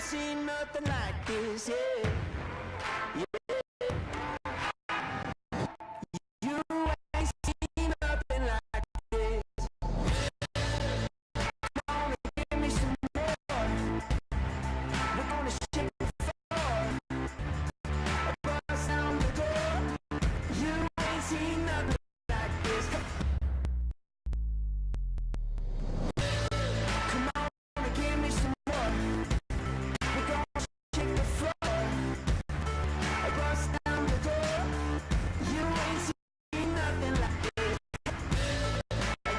seen nothing like this, yeah. You ain't seen nothing like this. Gonna give me some more. We're gonna shake the floor. Bust down the door. You ain't seen nothing like this. Come on, give me some more. We're gonna shake the floor. Bust down the door. You ain't seen nothing like this.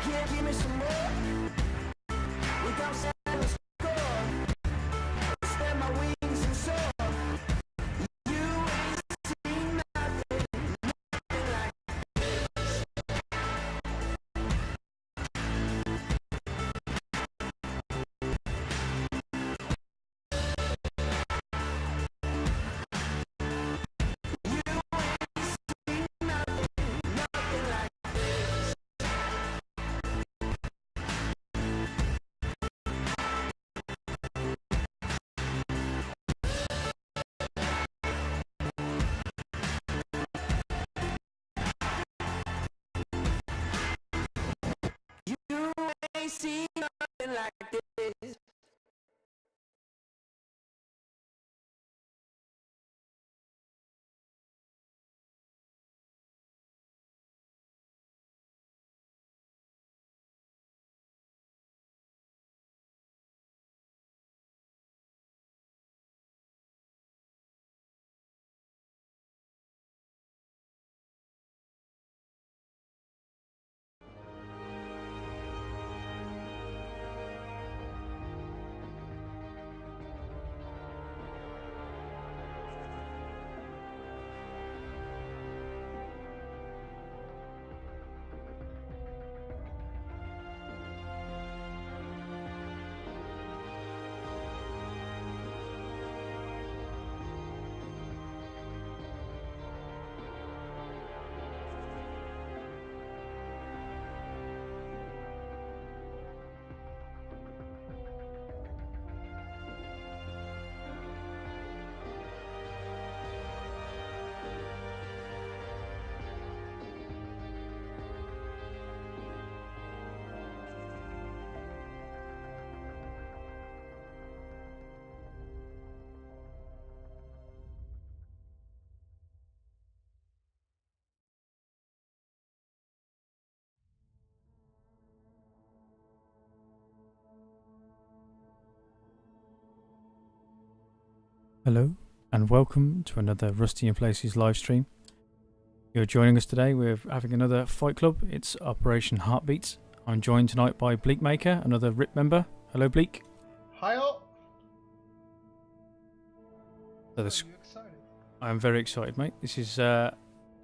Yeah, give me some more. We gon' settle the score. Spread my wings and soar. You ain't seen nothing like nothing like you ain't seen nothing like this. Hello and welcome to another Rusty in Places live stream. You're joining us today. We're having another Fight Club. It's Operation Heartbeat. I'm joined tonight by Bleak Maker, another RIP member. Hello, Bleak. Hi all. So Are this, you excited? I'm very excited, mate. This is the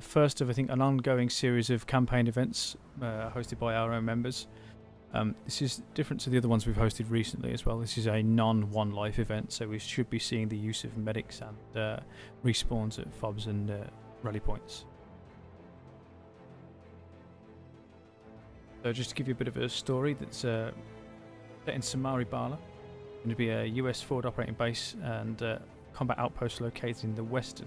first of, I think, an ongoing series of campaign events hosted by our own members. This is different to the other ones we've hosted recently as well. This is a non-One Life event, so we should be seeing the use of medics and respawns at FOBs and rally points. So just to give you a bit of a story, that's set in Samari Bala. Going to be a US forward operating base and combat outpost located in the west.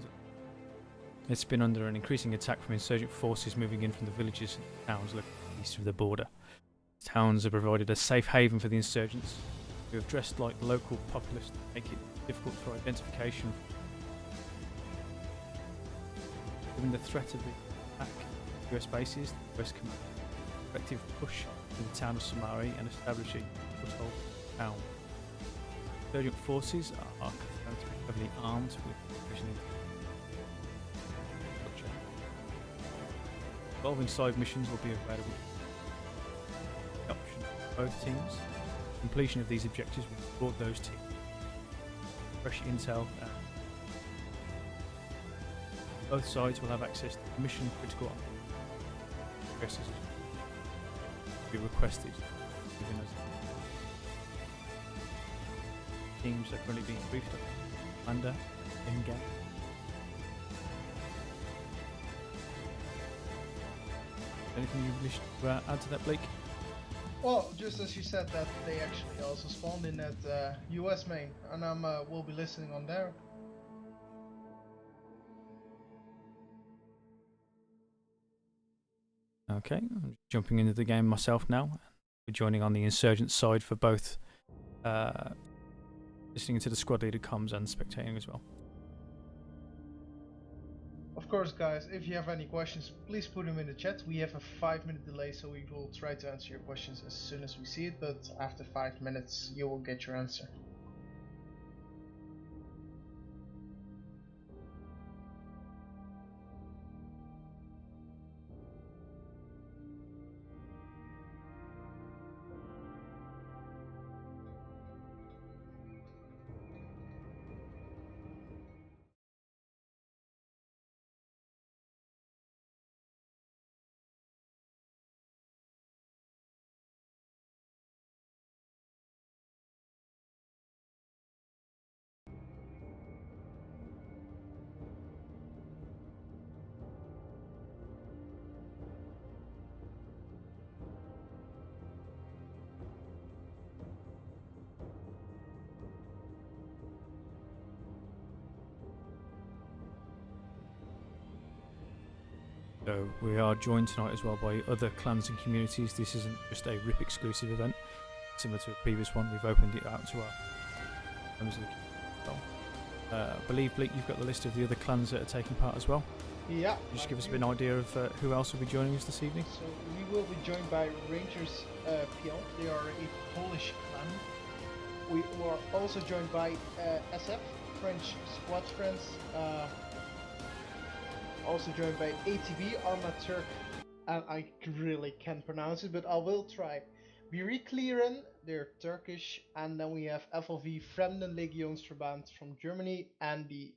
It's been under an increasing attack from insurgent forces moving in from the villages and towns located east of the border. Towns have provided a safe haven for the insurgents, who have dressed like local populace to make it difficult for identification. Given the threat of the attack, US bases, the West Command effective push to the town of Samari and establish a foothold town. Insurgent forces are confirmed to be heavily armed with provisioning structure. Involving side missions will be available. Option for both teams. Completion of these objectives will support those teams. Fresh intel. Both sides will have access to mission critical addresses be requested. Given us teams are currently being briefed up. Commander, in-game. Anything you wish to add to that, Blake? Well, just as you said that they actually also spawned in that US main, and I'm will be listening on there. Okay, I'm jumping into the game myself now. We're joining on the insurgent side for both listening to the squad leader comms and spectating as well. Of course, guys, if you have any questions, please put them in the chat. We have a 5-minute delay, so we will try to answer your questions as soon as we see it, but after 5 minutes, you will get your answer. So we are joined tonight as well by other clans and communities. This isn't just a RIP exclusive event. Similar to a previous one, we've opened it out to our members of the community. I believe, Bleak, you've got the list of the other clans that are taking part as well. Yeah. Just give us a bit of an idea of who else will be joining us this evening. So we will be joined by Rangers PL. They are a Polish clan. We are also joined by SF, French Squad Friends. Also joined by ATV, Arma Turk, and I really can't pronounce it, but I will try. Biriklieren, they're Turkish, and then we have FLV Fremden Legionsverband from Germany, and the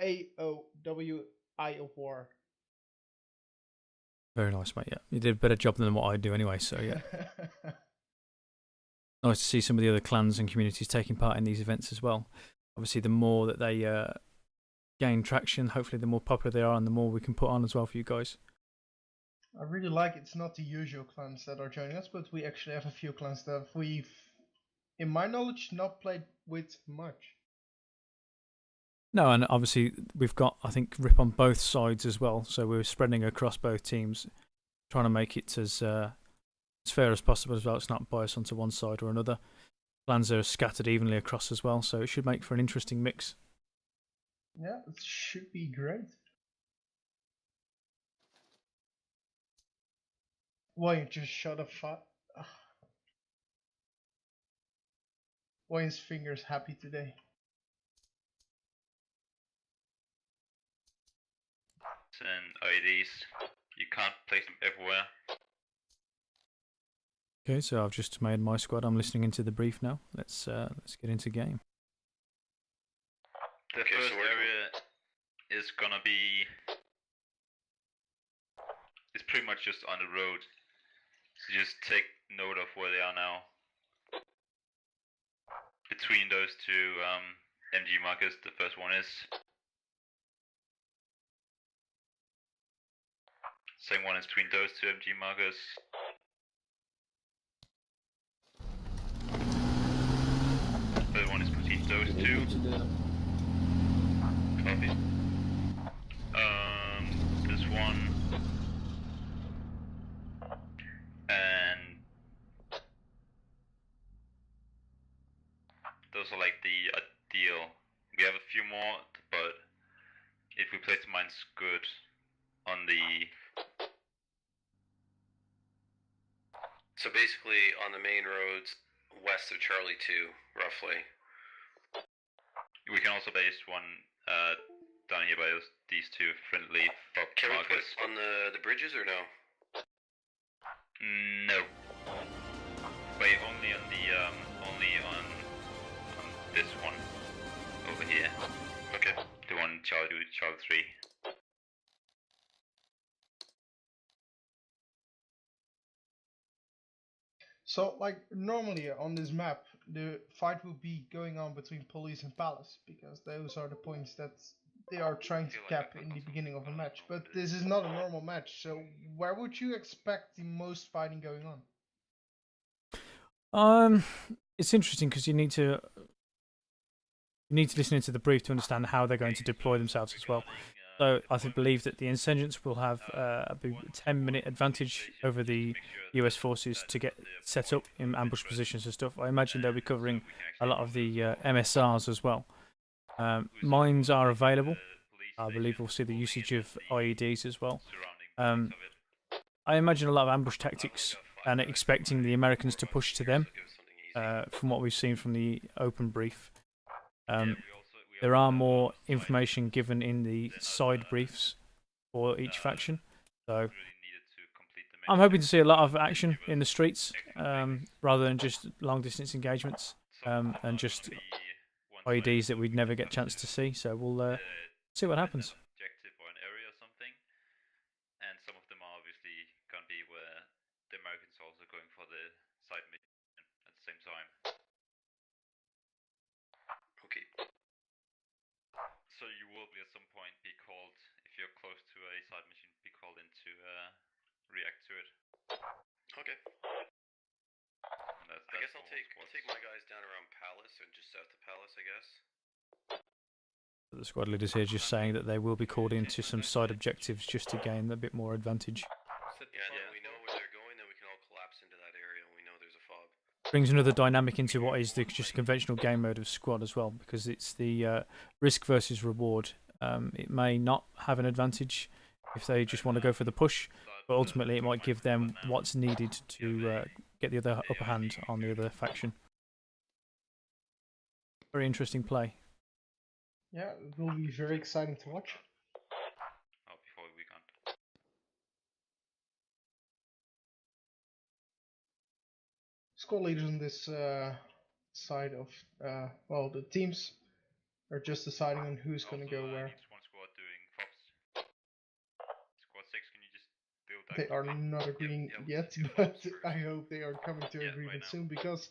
AOW Eye of War. Very nice, mate. Yeah, you did a better job than what I do anyway. So yeah, nice to see some of the other clans and communities taking part in these events as well. Obviously, the more that they gain traction, hopefully, the more popular they are, and the more we can put on as well for you guys. I really like it's not the usual clans that are joining us, but we actually have a few clans that we've, in my knowledge, not played with much. No, and obviously we've got, I think, RIP on both sides as well. So we're spreading across both teams, trying to make it as fair as possible as well. It's not biased onto one side or another. Clans are scattered evenly across as well, so it should make for an interesting mix. Yeah, it should be great. Wayne just shot a Wayne's fingers happy today. And IDs, you can't place them everywhere. Okay, so I've just made my squad. I'm listening into the brief now. Let's get into game. The first area is gonna be. It's pretty much just on the road. So just take note of where they are now. Between those two MG markers, the first one is. Second one is between those two MG markers. Third one is between those two. Copy. This one. And those are like the ideal. We have a few more, but if we place the mines good on the. So basically on the main roads west of Charlie 2, roughly. We can also base one down here by these two friendly Can we markers. put on the bridges or no? No. Wait, only on the only on this one over here. Okay. The one Charlie 3. So, like, normally on this map, the fight would be going on between police and palace, because those are the points that they are trying to cap in the beginning of a match. But this is not a normal match, so where would you expect the most fighting going on? It's interesting because you need to listen into the brief to understand how they're going to deploy themselves as well. So I believe that the insurgents will have a 10-minute advantage over the US forces to get set up in ambush positions and stuff. I imagine they'll be covering a lot of the MSRs as well. Mines are available. I believe we'll see the usage of IEDs as well. I imagine a lot of ambush tactics and expecting the Americans to push to them from what we've seen from the open brief. There are more information given in the side briefs for each faction, so I'm hoping to see a lot of action in the streets rather than just long distance engagements and just IEDs that we'd never get a chance to see. So we'll see what happens. Objective or an area or something, and some of them are obviously gonna be where the Americans are also going for the side mission at the same time. Okay. So you will be at some point be called, if you're close to a side mission, be called in to react to it. Okay. And I guess I'll take my guys down around Palace and just south of Palace, I guess. The squad leaders here just saying that they will be called into some side objectives just to gain a bit more advantage. Yeah, and then we know where they're going, then we can all collapse into that area and we know there's a fob. Brings another dynamic into what is the just conventional game mode of squad as well, because it's the risk versus reward. It may not have an advantage if they just want to go for the push, but ultimately it might give them what's needed to get the other upper hand on the other faction. Very interesting play. Yeah, it will be very exciting to watch. Oh, before the weekend. Squad leaders on this side of, well, the teams are just deciding on who's going to go Also, where. needs one squad doing Fox. Squad 6, can you just build that? They are quickly? not agreeing yeah, we'll yet, do but Fox first. I hope they are coming to Yeah, right agreement now. soon, because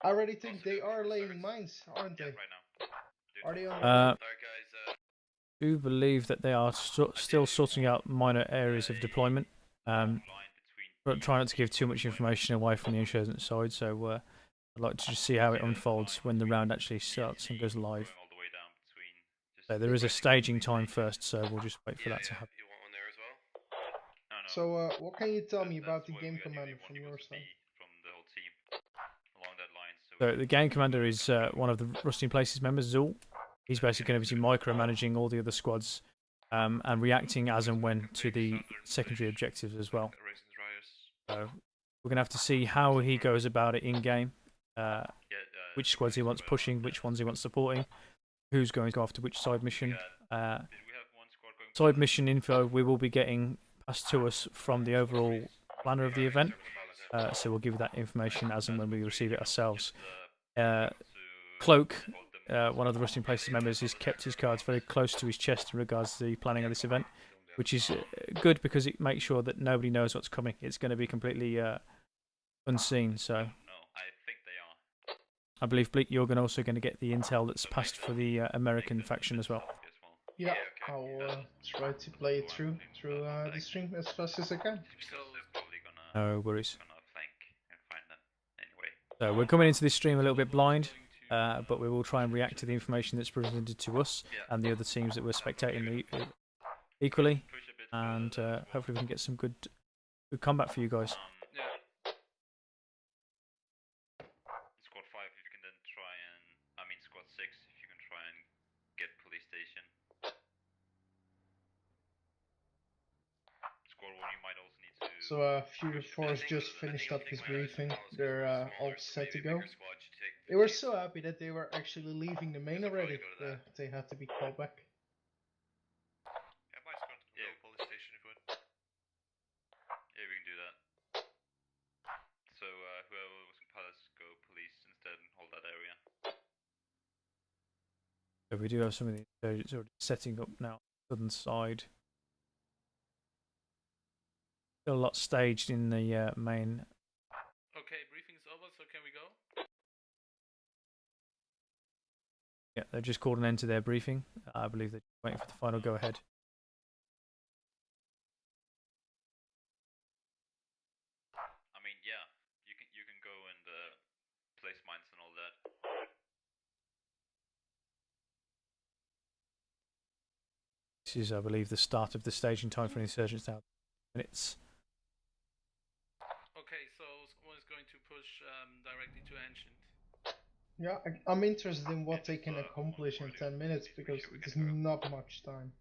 I already think Also they do are first laying targets. mines, aren't Yeah, they? right now. Do Are it. they on? Alright guys, Do believe that they are still sorting out minor areas of deployment, Line between but try not to give too much information away from the insurgent side. So I'd like to just see how it unfolds when the round actually starts and goes live. going all the way down between just So there is a staging time first, so we'll just wait for yeah, that to happen. you want one there as well? no, So, what can you tell me about that's the what game we ideally commander want from you your to side? be from the whole team along that line. So the game commander is one of the Rusting Places members, Zul. He's basically going to be micromanaging all the other squads and reacting as and when to the secondary objectives as well. So we're going to have to see how he goes about it in game, which squads he wants pushing, which ones he wants supporting, who's going to go after which side mission. Side mission info we will be getting passed to us from the overall planner of the event, so we'll give you that information as and when we receive it ourselves. Cloak, one of the Rusting Places members, has kept his cards very close to his chest in regards to the planning of this event, which is good because it makes sure that nobody knows what's coming. It's going to be completely unseen. So No, I think they are. I believe Bleak, you're also going to get the intel that's passed for the American faction as well. Yeah, okay. I'll try to play it through the stream as fast as I can. So they're probably gonna No worries. flank and find them anyway. So we're coming into this stream a little bit blind, but we will try and react to the information that's presented to us and the other teams that we're spectating equally, and hopefully we can get some good combat for you guys. Squad 5, if you can then try and, Squad 6, if you can try and get police station. Squad 1, you might also need to. So, Fury Force just finished up his briefing. They're all set to go. They were so happy that they were actually leaving the main already. They had to be called back. Yeah, we can do that. So whoever was in Palace, go police instead and hold that area. So we do have some of the insurgents already setting up now, southern side. Still a lot staged in the main. Okay, briefing's over, so can we go? Yeah, they've just called an end to their briefing. I believe they're waiting for the final go ahead. Yeah, you can go and This is, I believe, the start of the staging time for the insurgents now. Minutes. Okay, so someone is going to push directly to Ancient. Yeah, I'm interested in what they can accomplish in 10 minutes because it's not much time.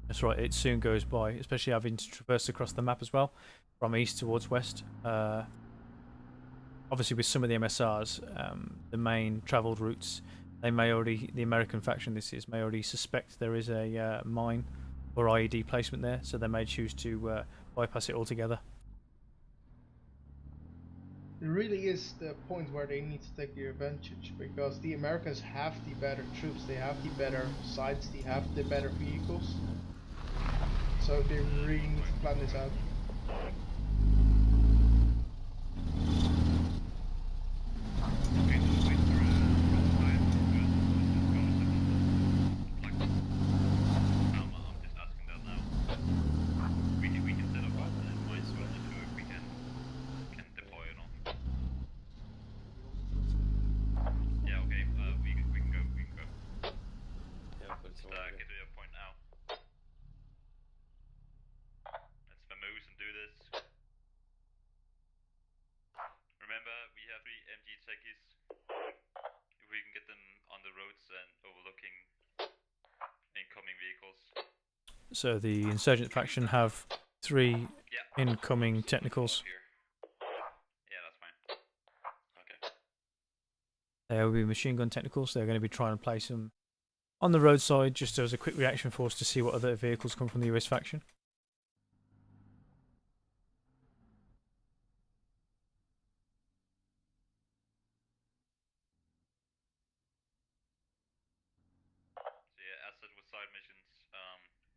That's right, it soon goes by, especially having to traverse across the map as well, from east towards west. Obviously, with some of the MSRs, the main travelled routes, they may already, the American faction this is, may already suspect there is a mine or IED placement there, so they may choose to bypass it altogether. It really is the point where they need to take the advantage because the Americans have the better troops, they have the better sites, they have the better vehicles. So they really need to plan this out. So the insurgent faction have 3 incoming technicals. Yeah, that's fine. Okay. They will be machine gun technicals. They're going to be trying to place them on the roadside just as a quick reaction force to see what other vehicles come from the US faction. So yeah, as said with side missions,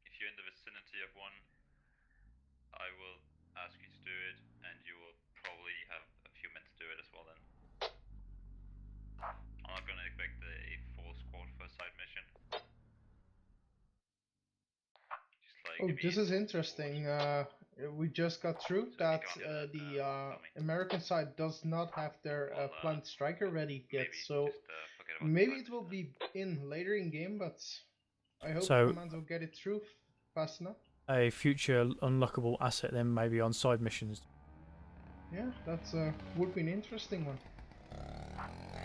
if you're in the vicinity of one, I will ask you to do it, and you will probably have a few men to do it as well then. I'm not gonna expect a full squad for a side mission. Just like Oh, this is interesting. We just got through that the American side does not have their plant striker ready yet, so maybe it will be in later in game, but I hope So- Command will get it through fast enough. A future unlockable asset then maybe on side missions. Yeah, that's would be an interesting one.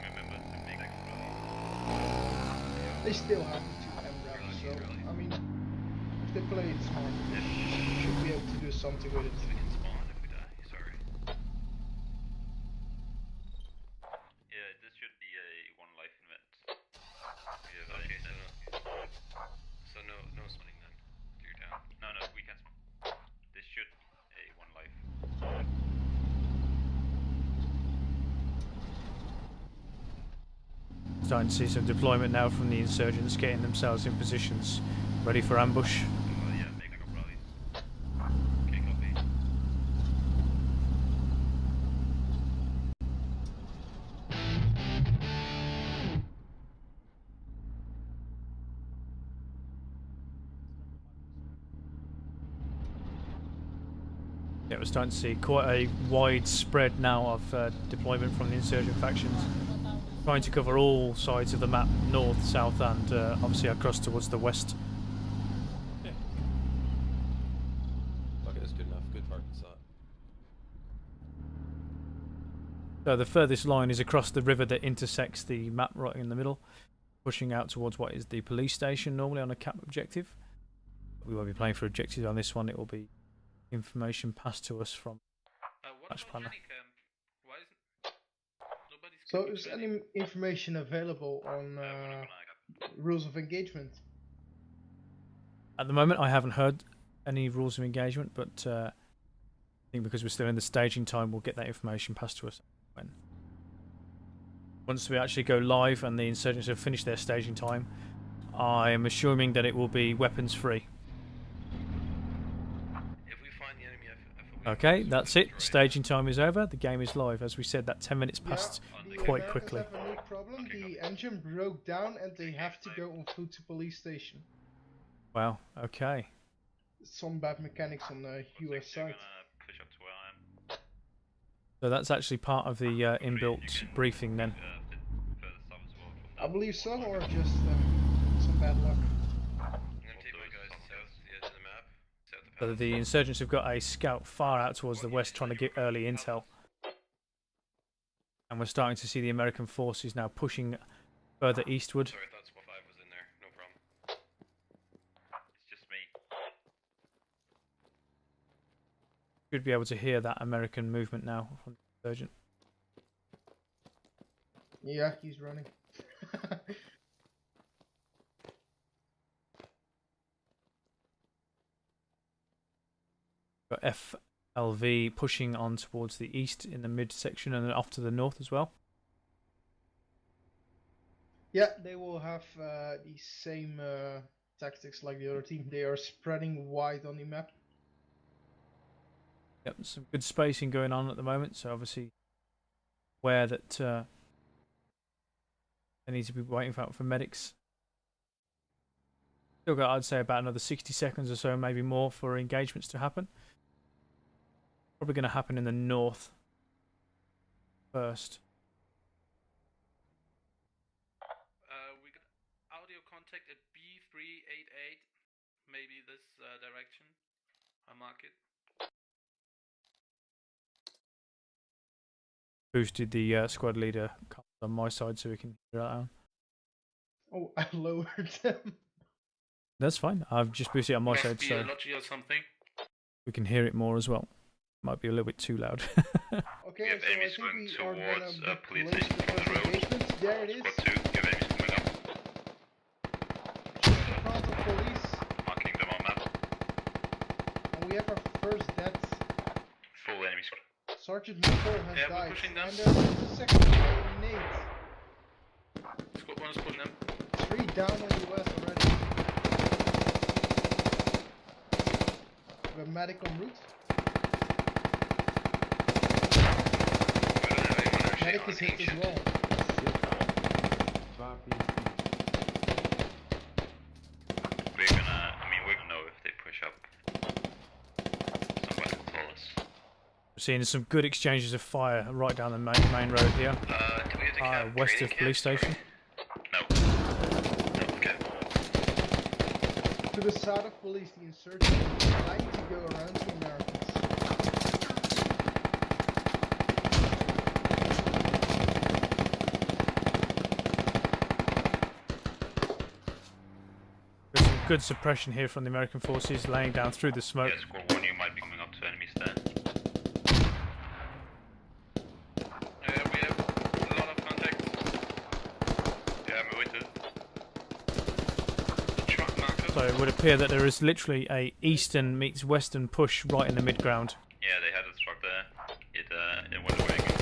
remember to make They still have the 2 MRAPs, so I mean, if they play it smart, they should be able to do something with it. we can spawn if we die. Sorry. Yeah, this should be a one life event. Okay, so no spawning then. You're down. No, we can spawn. This should a one life. Starting to see some deployment now from the insurgents getting themselves in positions ready for ambush. Yeah, make like a rally. Okay, copy. Yeah, we're starting to see quite a wide spread now of deployment from the insurgent factions, trying to cover all sides of the map, north, south, and obviously across towards the west. Okay, that's good enough. Good target shot. So the furthest line is across the river that intersects the map right in the middle, pushing out towards what is the police station normally on a cap objective. We won't be playing for objectives on this one, it will be information passed to us from What Match about planner. Honeycomb? Why isn't nobody's So keeping is training? any information available on rules of engagement? At the moment, I haven't heard any rules of engagement, but I think because we're still in the staging time, we'll get that information passed to us when. Once we actually go live and the insurgents have finished their staging time, I am assuming that it will be weapons free. If we find the enemy FOV, Okay, that's it. Staging time is over. The game is live. As we said, that 10 minutes passed The quite Americans quickly. have a new problem. The engine broke down and they have to go on foot to police station. Wow, okay. Some bad mechanics on the US You're side. gonna push up to where I am. So that's actually part of the inbuilt briefing then. Further south as well from I believe so, or just some bad luck. I'm gonna take So the insurgents have got a scout far out towards the west trying to get early intel. And we're starting to see the American forces now pushing further eastward. Sorry, I thought Squad 5 was in there. No problem. It's just me. Should be able to hear that American movement now from the insurgent. Yeah, he's running. Got FLV pushing on towards the east in the midsection and then off to the north as well. Yeah, they will have the same tactics like the other team. They are spreading wide on the map. Yep, some good spacing going on at the moment, so obviously aware that they need to be waiting for medics. Still got, I'd say, about another 60 seconds or so, maybe more, for engagements to happen. Probably going to happen in the north first. We got audio contact at B388. Maybe this direction. I mark it. Boosted the squad leader on my side so we can hear that out. Oh, I lowered them. That's fine. I've just boosted it on my Must side be so a logi or something. we can hear it more as well. Might be a little bit too loud. Okay, We have so I enemies think going we are gonna towards be police close to station on first the road. engagement. There it is. Squad 2, you have enemies coming up. Just in front of police. Marking them on map. And we have our first death. Full enemy squad. Sergeant Nicole has Yeah, we're died. pushing them. And there's a second grenade. Squad 1 is pulling them. 3 down on the west already. We have medic en route. We don't have anyone actually Medic on is hit as Ancient. well. We're gonna know if they push up. Somebody will tell us. We're seeing some good exchanges of fire right down the main road here. Do we have to cap West training of police camps, or- station. No. No, okay. To the south of police, the insurgents are trying to go around the Americans. There's some good suppression here from the American forces laying down through the smoke. Yeah, Squad 1, you might be coming up to enemies there. We have a lot of contacts. Yeah, I'm with it. The truck marker. So it would appear that there is literally a eastern meets western push right in the mid-ground. Yeah, they had a truck there. It went away again.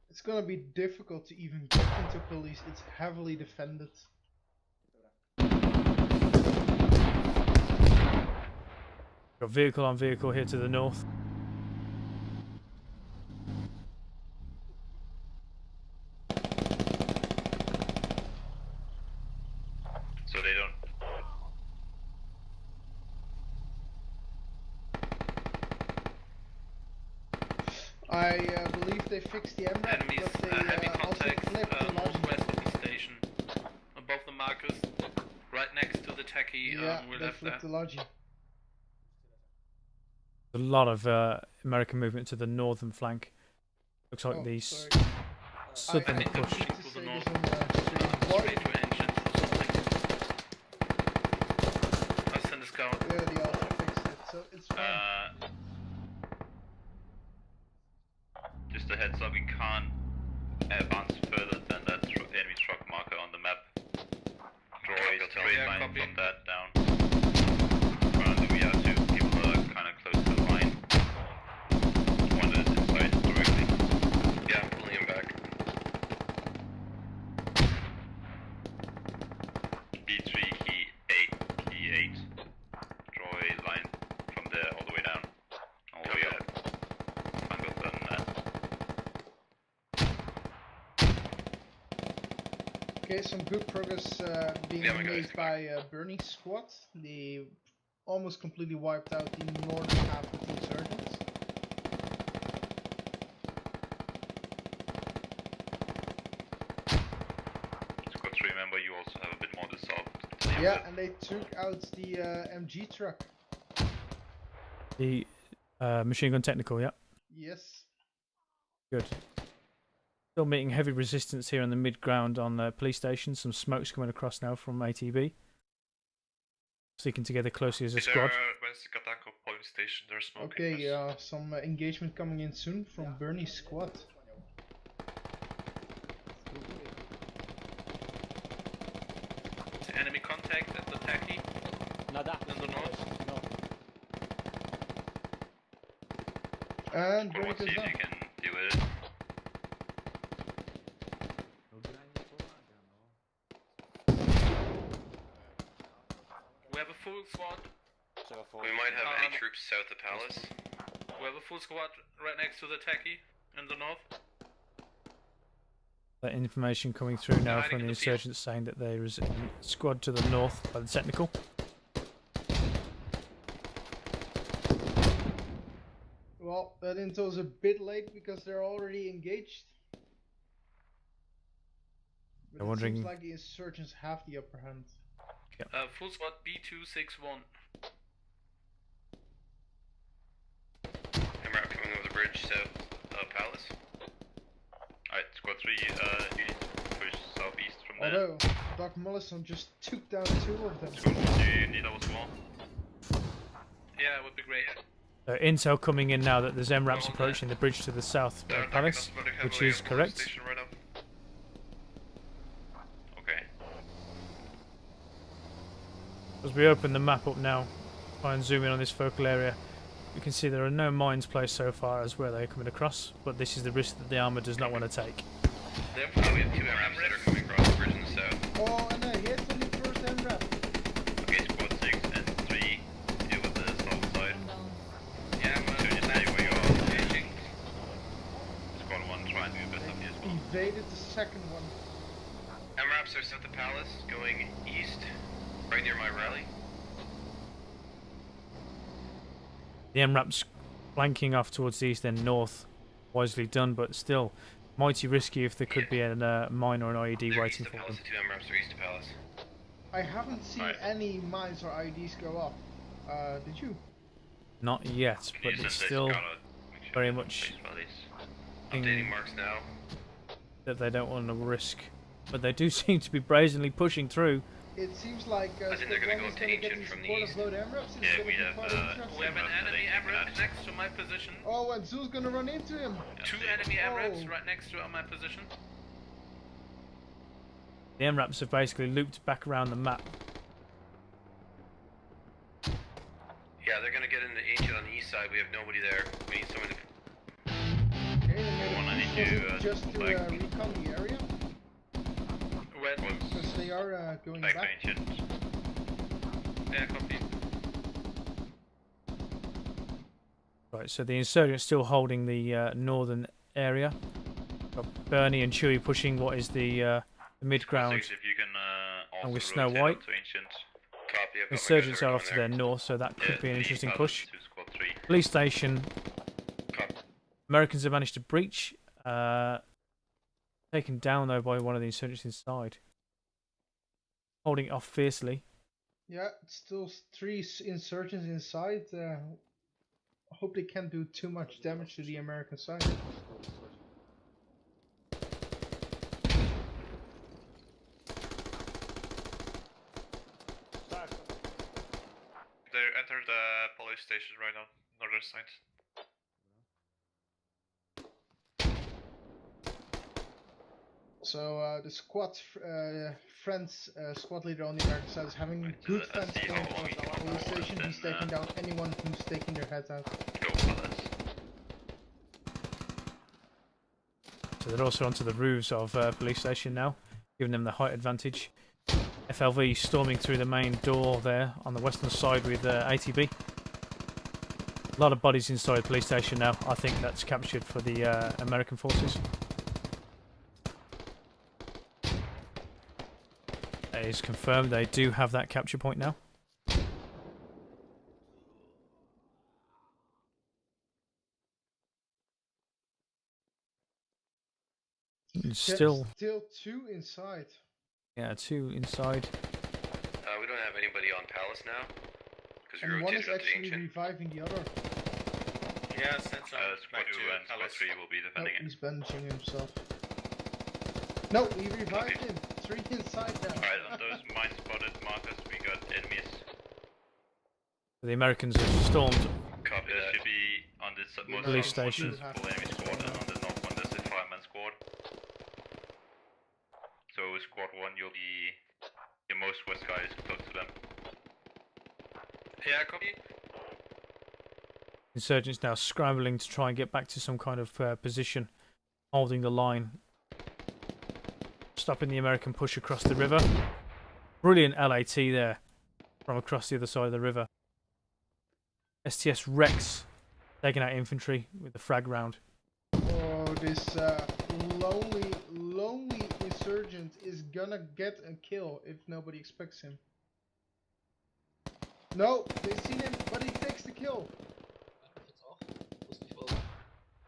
It's gonna be difficult to even get into police. It's heavily defended. Got vehicle on vehicle here to the north. So they don't. I believe they fixed the MRAP, Enemies, but they heavy also contact flipped the logic. northwest of the station. Above the markers. Right next to the tacky Yeah, we they left there. flipped the logic. A lot of American movement to the northern flank. Looks like Oh, the sorry. southern I think push. they're need to pushing to say the this north. on the stream. What? Straight to Ancient or something. I send a scout. Yeah, they also fixed it, so it's fine. Just a heads up, we can't advance further than that enemy truck marker on the map. Draw a straight Yeah, line copy. from that down. Currently we have two people that are kind of close to the line. One is inside directly. Yeah, I'm pulling him back. B3, key 8, key 8. Draw a line from there all the way down. Okay, some good progress being Yeah, my guys, made come by Bernie's squad. They almost completely wiped out the northern half of the insurgents. Squad 3, remember you also have a bit more to the south. Yeah, and they took out the MG truck. The machine gun technical, yeah. Yes. Good. Still meeting heavy resistance here on the mid-ground on the police station. Some smoke's coming across now from ATB. Sticking together closely as a squad. Where's the Katanko police station? They're smoking. Okay, some engagement coming in soon from Bernie's squad. Enemy contact at the tacky. Nada. In the north. And Squad 1, Bernie see goes if down. you can deal with it. We have a full squad. We might have any troops south of Palace. We have a full squad right next to the tacky in the north. That information coming through now Hiding from in the the field. insurgents saying that there is a squad to the north by the technical. Well, that intel's a bit late because they're already engaged. But I'm it wondering- seems like the insurgents have the upper hand. Full squad B261. MRAP coming over the bridge south of Palace. Alright, Squad 3, you need to push southeast from there. Although, Doc Mollison just took down 2 of them. Squad 1, do you need our small? Yeah, it would be great. Intel coming in now that there's MRAPs approaching the bridge to the south They're of Palace, attacking us very which heavily is on the correct. station right now. Okay. As we open the map up now, try and zoom in on this focal area, you can see there are no mines placed so far as where they're coming across, but this is the risk that the armour does not want to take. We have 2 MRAPs that are coming across the bridge in the south. Oh, and a hit on the first MRAP. Okay, Squad 6 and 3, deal with the south side. Yeah, So you stay where you are. engaging. Squad 1, try and do your best up here as well. Evaded the second one. MRAPs are south of Palace, going east, right near my rally. The MRAPs flanking off towards the east and north, wisely done, but still mighty risky if there could be a mine or an IED They're waiting east for of them. Palace, the 2 MRAPs are east of Palace. I haven't seen Right. any mines or IEDs go up. Did you? Not yet, Can but you it's send this still scout out? Make sure very you much face values. thing Updating marks now. that they don't want to risk. But they do seem to be brazenly pushing through. It seems like I think they're Squad gonna 1 go is gonna get Ancient the from the support of east. load MRAPs. It's Yeah, gonna we be have, quite uh, interesting. We have an Right, enemy they- MRAP next to my position. Oh, and Zoo's gonna run into him. Two enemy MRAPs Oh. right next to my position. The MRAPs have basically looped back around the map. Yeah, they're gonna get into Ancient on the east side. We have nobody there. We need someone to. Okay, they made One, I a need push you, was it just to pull back. recon the area Red. because they are going Back to back. ancient. Yeah, copy. Right, so the insurgents still holding the northern area. Got Bernie and Chewie pushing what is the mid-ground. Six, if you can also with Snow rotate White. up to ancient. Copy. I've got my guys Insurgents that are going off to there. their north, so that could Yeah, be an 3 interesting pattern push. to Squad 3. Police station, Copy. Americans have managed to breach. Taken down though by one of the insurgents inside. Holding it off fiercely. Yeah, it's still 3 insurgents inside. Hope they can't do too much damage to the American side. They entered the police station right now, northern side. So the friend's squad leader on the American side is having Right, good so let's fence see going how long on he can the hold station. and He's then, taking down anyone who's taking their heads out. Go Palace. So they're also onto the roofs of police station now, giving them the height advantage. FLV storming through the main door there on the western side with ATB. A lot of bodies inside the police station now. I think that's captured for the American forces. It is confirmed they do have that capture point now. It's still, Still 2 inside. yeah, 2 inside. We don't have anybody on Palace now. Because we And one is rotated up to actually Ancient. reviving the other. Yeah, since I'm Squad back 2 to and Squad Palace. 3 will be No, defending it. he's benching himself. No, he revived him. 3 inside now. Alright, on those mine spotted markers, we got enemies. The Americans have stormed. Copy There that. should be on the most Police south one, station. there's full enemy squad, and on the north one there's a fireman squad. So squad 1, you'll be your most west guy is close to them. Yeah, copy. Insurgents now scrambling to try and get back to some kind of position, holding the line, stopping the American push across the river. Brilliant LAT there from across the other side of the river. STS Rex taking out infantry with the frag round. Oh, this lonely insurgent is gonna get a kill if nobody expects him. No, they seen him, but he takes the kill.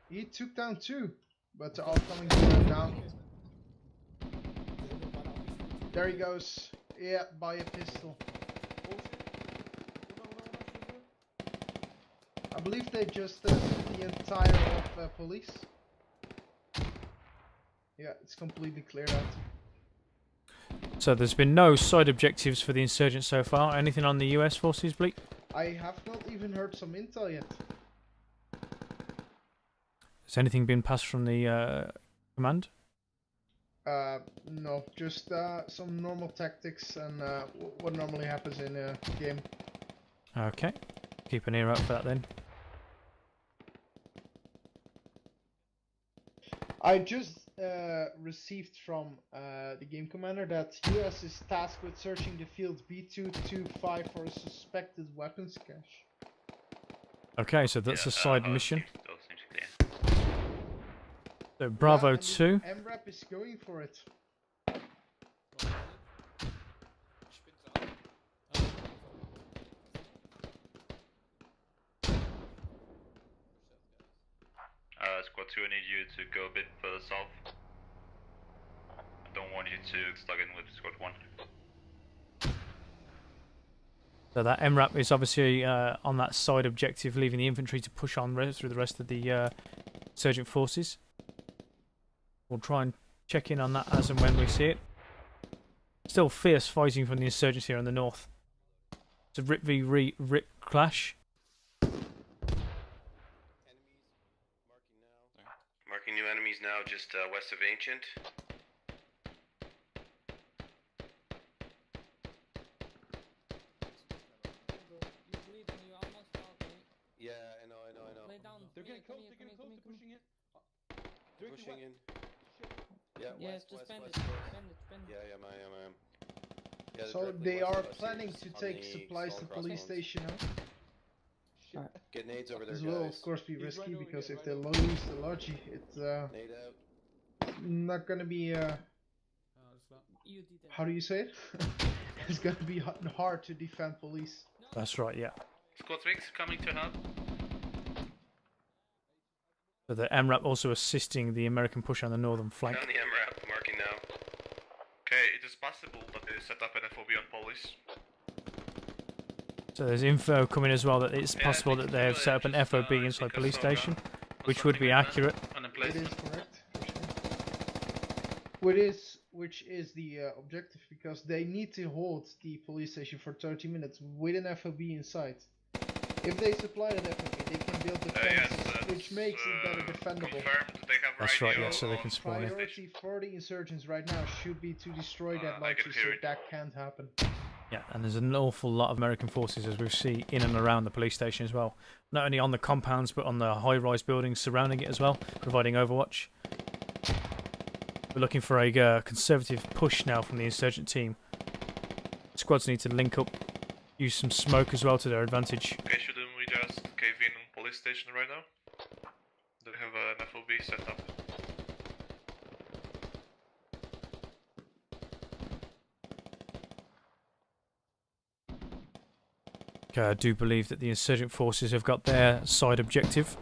He took down 2, but they're all coming to him down. There he goes. Yeah, by a pistol. I believe they just took the entire of police. Yeah, it's completely cleared out. So there's been no side objectives for the insurgents so far. Anything on the US forces, Bleak? I have not even heard some intel yet. Has anything been passed from the command? No, just some normal tactics and what normally happens in a game. Okay, keep an ear out for that then. I just received from the game commander that US is tasked with searching the field B225 for a suspected weapons cache. Okay, so that's a side mission. Still seems clear. So Bravo Yeah, and 2. the MRAP is going for it. Squad 2, I need you to go a bit further south. I don't want you to slug in with Squad 1. So that MRAP is obviously on that side objective, leaving the infantry to push on through the rest of the insurgent forces. We'll try and check in on that as and when we see it. Still fierce fighting from the insurgents here on the north. It's a Rip v Rip clash. Marking new enemies now just west of Ancient. Yeah, I know. Lay down. They're getting close, they're getting close, they're pushing in. Pushing in. Yeah, Yeah, west, just west, spend it, west, spend it, spend it. Yeah, I am. Yeah, So directly they west are of us planning is to on take the supplies to Stalin police crossbones. station now. Get nades over there, This will guys. of course be He's risky right over because here, if right they over lose the Logi, it's Nade out. not gonna be You did it. how do you say it? It's gonna be hard to defend police. That's right, yeah. Squad 6 coming to help. So the MRAP also assisting the American push on the northern flank. Found the MRAP, marking now. Okay, it is possible that they set up an FOB on police. So there's info coming as well that it's Yeah, possible I that think they have so, set up an just, FOB I inside think I police saw that. station, Or which would something be like that. accurate. On a It place. is correct. Which is the objective because they need to hold the police station for 30 minutes with an FOB inside. If they supply that FOB, they can build defenses, which makes it better defendable. Confirmed, they have That's right, radio yeah, so they on can spawn in. Priority for the insurgents right now should be to destroy that I can Logi, hear so it. that can't happen. Yeah, and there's an awful lot of American forces, as we see, in and around the police station as well. Not only on the compounds, but on the high-rise buildings surrounding it as well, providing overwatch. We're looking for a conservative push now from the insurgent team. Squads need to link up, use some smoke as well to their advantage. Okay, shouldn't we just cave in on police station right now? They have an FOB set up. I do believe that the insurgent forces have got their side objective.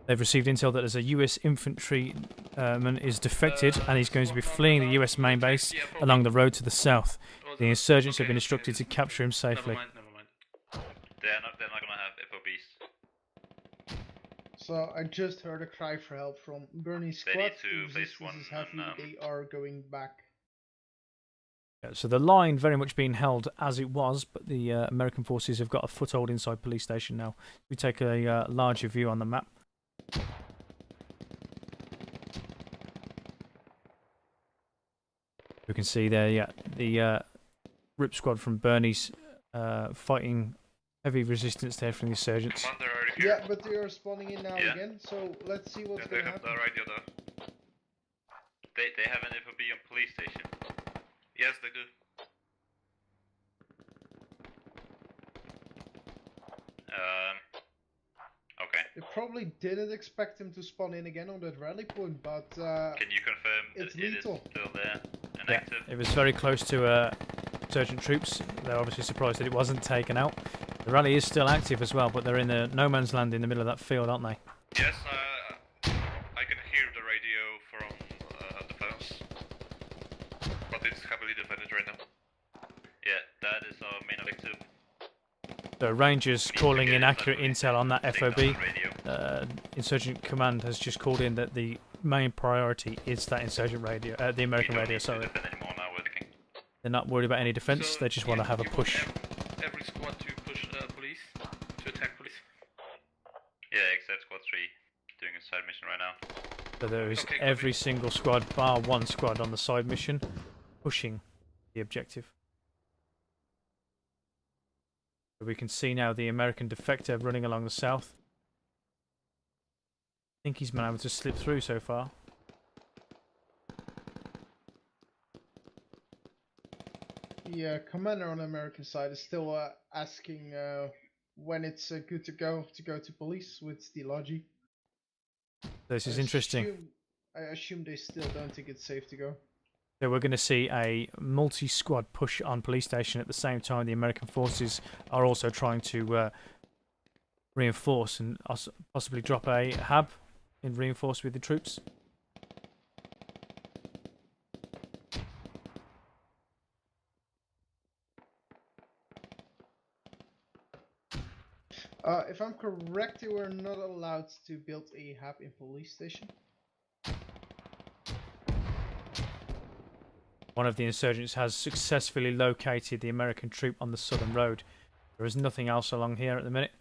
They've received intel that there's a US infantryman is defected and he's going to be fleeing the US main base along the road to the south. The insurgents have been instructed to capture him safely. Never mind. They're not gonna have FOBs. So I just heard a cry for help from Bernie's They squad. need to The place resistance is one heavy. on, They are going back. Yeah, so the line very much being held as it was, but the American forces have got a foothold inside police station now. We take a larger view on the map. You can see there, yeah, the RIP squad from Bernie's fighting heavy resistance there from the insurgents. Commander, are you here? Yeah, but they are spawning in now Yeah. again. So let's see what's Yeah, they gonna have the happen. radio there. They have an FOB on police station. Yes, they do. Okay. They probably didn't expect him to spawn in again on that rally point, but Can you confirm it's that it is lethal. still there and Yeah, active? it was very close to insurgent troops. They're obviously surprised that it wasn't taken out. The rally is still active as well, but they're in the no man's land in the middle of that field, aren't they? Yes, I can hear the radio from defense, but it's heavily defended right now. Yeah, that is our main objective. The Rangers calling in accurate intel on that Signal FOB. on radio. Insurgent Command has just called in that the main priority is that insurgent radio, the American We don't radio, need to sorry. defend anymore now, we're looking. They're not worried about any defense, So they just want to have a you want push. Every squad to push police, to attack police. Yeah, except Squad 3 doing a side mission right now. So there is Okay, copy. every single squad, bar one squad on the side mission, pushing the objective. So we can see now the American defector running along the south. I think he's been able to slip through so far. The commander on the American side is still asking when it's good to go to police with the Logi. This is interesting. I assume they still don't think it's safe to go. So we're going to see a multi-squad push on police station at the same time the American forces are also trying to reinforce and possibly drop a hab and reinforce with the troops. If I'm correct, they were not allowed to build a hub in police station. One of the insurgents has successfully located the American troop on the southern road. There is nothing else along here at the minute.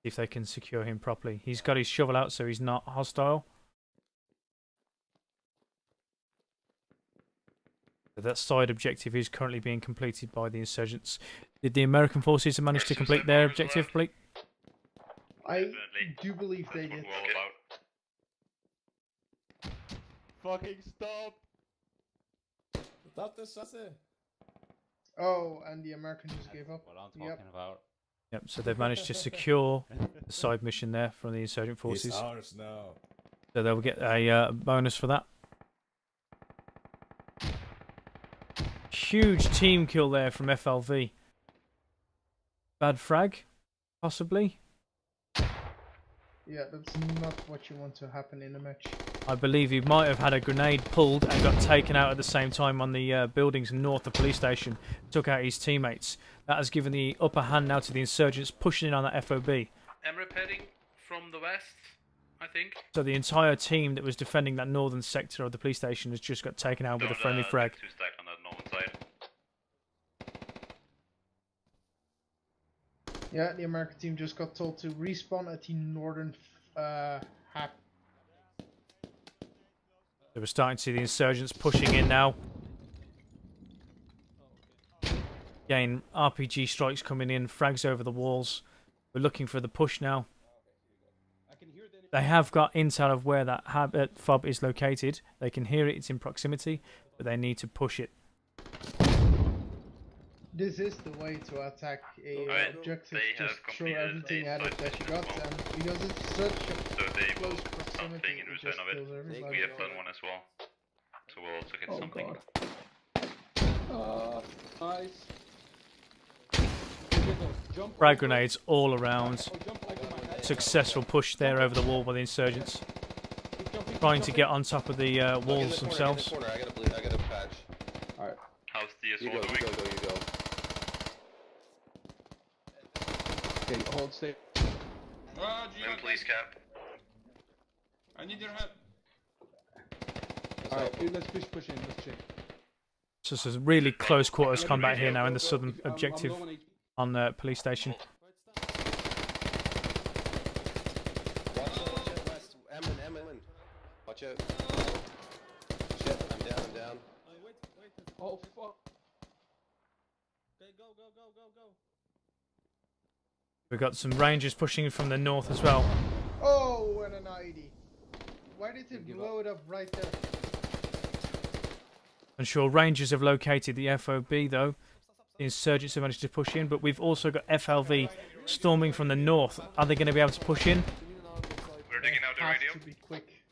See if they can secure him properly. He's got his shovel out, so he's not hostile. So that side objective is currently being completed by the insurgents. Did the American forces manage to complete their objective, Blake? I Definitely. do believe they That's what did. we're all about. Fucking stop! Stop this, that's it. Oh, and the Americans just gave up. What I'm talking Yep. about. Yep, so they've managed to secure the side mission there from the insurgent It's forces. ours now. So they'll get a bonus for that. Huge team kill there from FLV. Bad frag, possibly. Yeah, that's not what you want to happen in a match. I believe he might have had a grenade pulled and got taken out at the same time on the buildings north of the police station. Took out his teammates. That has given the upper hand now to the insurgents pushing in on that FOB. MREP heading from the west, I think. So the entire team that was defending that northern sector of the police station has just got taken out with a friendly frag. Two stacked on that northern side. Yeah, the American team just got told to respawn at the northern hub. So we're starting to see the insurgents pushing in now. Again, RPG strikes coming in, frags over the walls. We're looking for the push now. They have got intel of where that FOB is located. They can hear it, it's in proximity, but they need to push it. This is the way to attack a Alright, objective. they have Just throw completed everything a at it side that you got, mission and because it's such So a they will close do proximity, something in it return just of it. kills everybody. We have done one as well. So we'll also get Oh something. god. Nice. Jump Frag over. grenades all around. Oh, jump like on my head. Successful push there over the wall by the insurgents. Keep jumping, keep Trying to jumping. get on top of the Get in walls the corner, themselves. Get in the corner. I got a patch. Alright. How's the You assault go, going? you go. Okay, hold, stay. I'm police cap. I need your help. Alright, let's push in, let's check. So this is really close quarters Let me combat radio, here now in go, the go. southern I'm objective low on HP. on the police station. Watch out, west. Emlyn. Watch out. Shit, I'm down. Wait. Oh, fuck. Okay, go. We've got some rangers pushing from the north as well. Oh, and an ID. Why did it Give blow it up right there? Unsure rangers have located the FOB though. The insurgents have managed to push in, but we've also got FLV storming from the north. Are they going to be able to push in? We're digging out the Have radio. to be quick.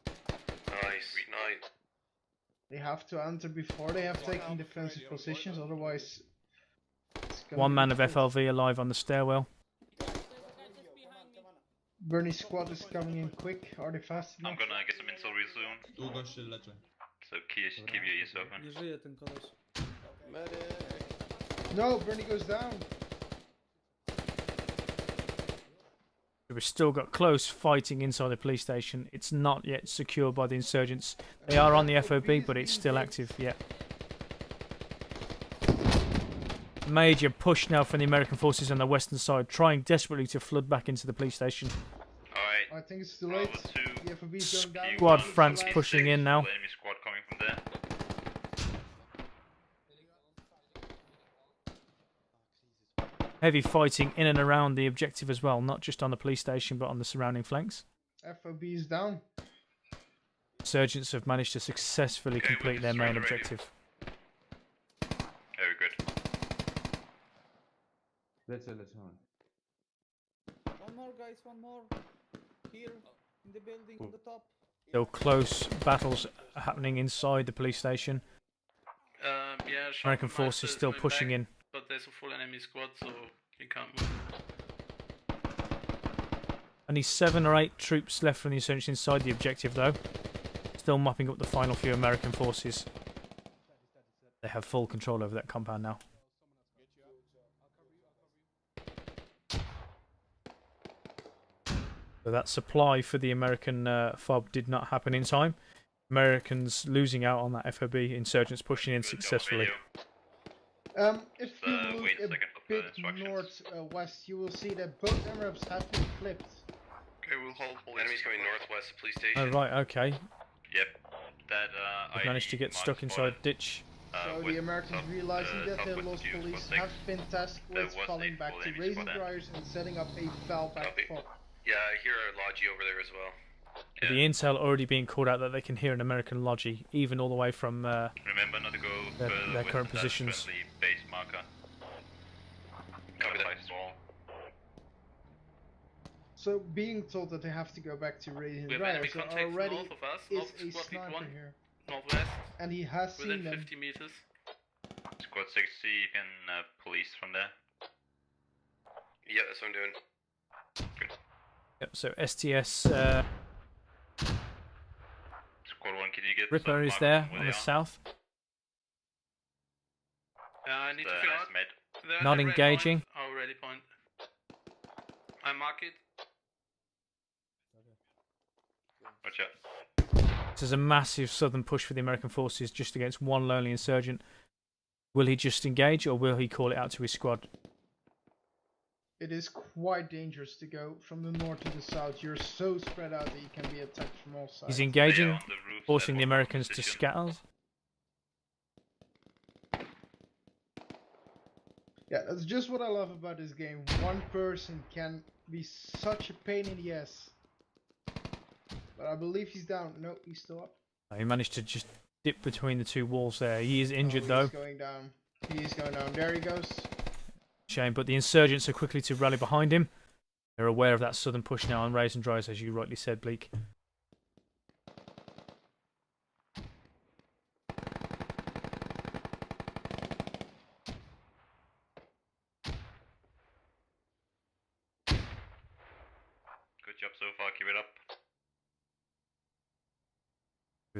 Nice. They have to enter before they have taken defensive positions, otherwise. It's gonna One be man of quick. FLV alive on the stairwell. Bernie's squad is coming in quick. Are they fast I'm enough? gonna get some intel real soon. Długo się leczę. So keep your ears open. Nie żyje ten koleś. Medic. No, Bernie goes down. We've still got close fighting inside the police station. It's not yet secured by the insurgents. They are on the FOB, but it's still active. Yeah. Major push now from the American forces on the western side, trying desperately to flood back into the police station. Alright. I think it's too late. Bravo 2. The FOB is going down. Squad It's France last- pushing in now. Enemy squad coming from there. Heavy fighting in and around the objective as well, not just on the police station, but on the surrounding flanks. FOB is down. Insurgents have managed to successfully Okay, complete we'll their main destroy the radio. objective. Very good. Let's on. One more, guys, one more. Here, in the building, on the top. Still close battles happening inside the police station. Yeah, American Scharfenmeister forces is still going pushing back, in. But there's a full enemy squad, so you can't move. Only 7 or 8 troops left from the insurgents inside the objective, though. Still mopping up the final few American forces. They have full control over that compound now. So that supply for the American FOB did not happen in time. Americans losing out on that FOB, insurgents pushing in Good, no successfully. video. If you look wait a a second for bit instructions. northwest, you will see that both MRAPs have been flipped. Okay, we'll hold police. Enemies coming northwest of police Oh, station. right, okay. Yep. That They've ID managed to get mark stuck inside spotted. a ditch. So the Americans realizing that they lost police have been tasked with was falling a back full to enemy raising squad there. dryers and setting up a fallback Copy. FOB. Yeah, I hear a Logi over there as well. The intel already being called out that they can hear an American Logi, even all the way from Remember not to go Their- further their west current of that positions. friendly base marker. Copy that. By wall. So being told that they have to go back to raising We have enemy dryers, so contacts already north of us, is north a squad lead sniper 1, here. northwest, And he has within seen them. 50 meters. Squad 60, you can police from there. Yeah, that's what I'm doing. yep, so STS Squad 1, can you get Ripper some is mark there where on they the are? south. I need to The figure out. estimate. The Not red engaging. Point, oh, ready point. I mark it. Watch out. This is a massive southern push for the American forces just against one lonely insurgent. Will he just engage or will he call it out to his squad? It is quite dangerous to go from the north to the south. You're so spread out that you can be attacked from all sides. He's engaging, They are on the roof forcing at the one Americans to position. scatter. Yeah, that's just what I love about this game. One person can be such a pain in the ass. But I believe he's down. No, he's still up. He managed to just dip between the two walls there. He is injured Oh, though. He's going down. He's going down. There he goes. Shame, but the insurgents are quickly to rally behind him. They're aware of that southern push now on Raise and Dries, as you rightly said, Bleak.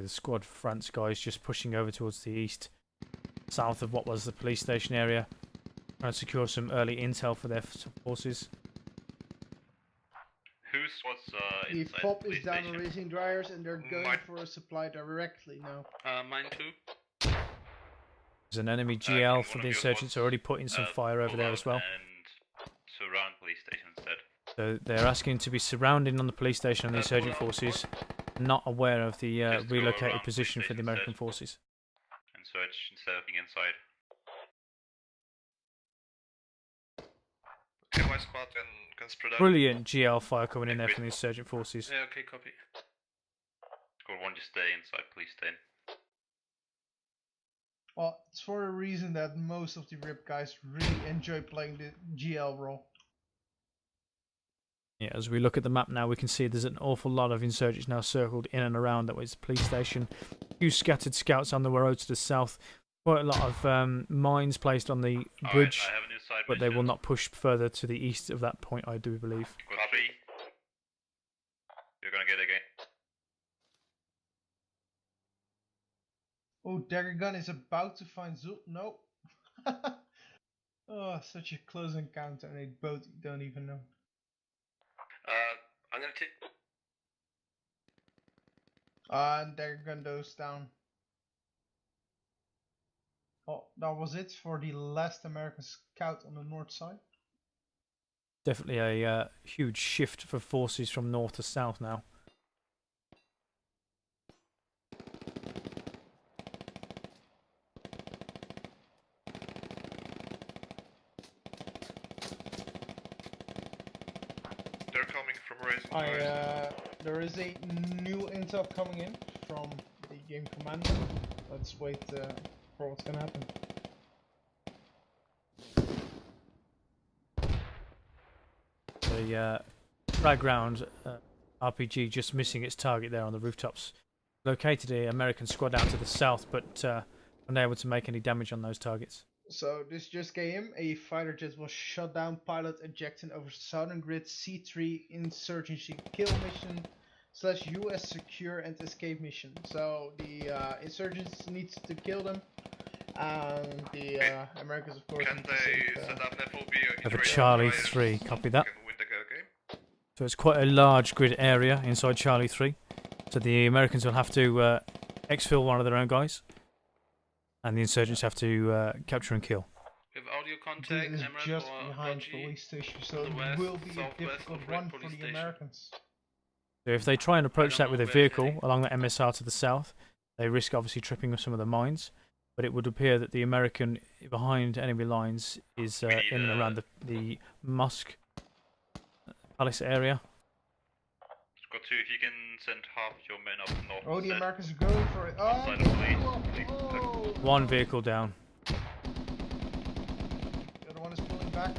the Squad France guys just pushing over towards the east, south of what was the police station area, trying to secure some early intel for their forces. Whose was The inside FOB the police is down station? on racing dryers and they're going Mine- for a supply directly now. Mine too. There's an enemy can GL for one the of you insurgents bots, already putting some fire over pull there out as well. And surround police station instead. So they're asking to be surrounding on the police station and the insurgent forces, not aware of the Just go relocated around position police for the station American instead. forces. And search instead of being inside. Okay, my squad can spread out. Brilliant GL fire coming in there from the insurgent forces. Yeah, okay, copy. Squad 1, just stay inside police station. Well, it's for a reason that most of the RIP guys really enjoy playing the GL role. Yeah, as we look at the map now, we can see there's an awful lot of insurgents now circled in and around that was the police station. A few scattered scouts on the road to the south. Quite a lot of mines placed on the bridge, I have a new side but they will mission. not push further to the east of that point, I do believe. Squad 3. You're gonna get again. Oh, Daggergun is about to find Zul. No. Oh, such a close encounter, and they both don't even know. I'm gonna take. And Daggergun goes down. Oh, that was it for the last American scout on the north side. Definitely a huge shift for forces from north to south now. They're coming from Racing. There is a new intel coming in from the game commander. Let's wait for what's gonna happen. The frag round RPG just missing its target there on the rooftops. Located an American squad out to the south, but unable to make any damage on those targets. So this just came. A fighter jet was shot down. Pilot ejecting over southern grid. C3 insurgency kill mission / US secure and escape mission. So the insurgents needs to kill them, and the Americans of course Can need to they save, set up an FOB? Have a Charlie 3, copy that. Can win the game? So it's quite a large grid area inside Charlie 3. So the Americans will have to exfil one of their own guys, and the insurgents have to capture and kill. We have audio contact, This is Emerald just or behind Raji. police station, so on the it west, will be a southwest difficult of Red one for Police the Station. Americans. So if they try and approach don't that with know a where it's vehicle heading. along the MSR to the south, they risk obviously tripping up some of the mines. But it would appear that the American behind enemy lines is need, in and around the mosque palace area. Squad 2, if you can send half your men up north. Oh, the instead. Americans are going for it. Oh, Outside of police. oh, oh. One vehicle down. The other one is pulling back.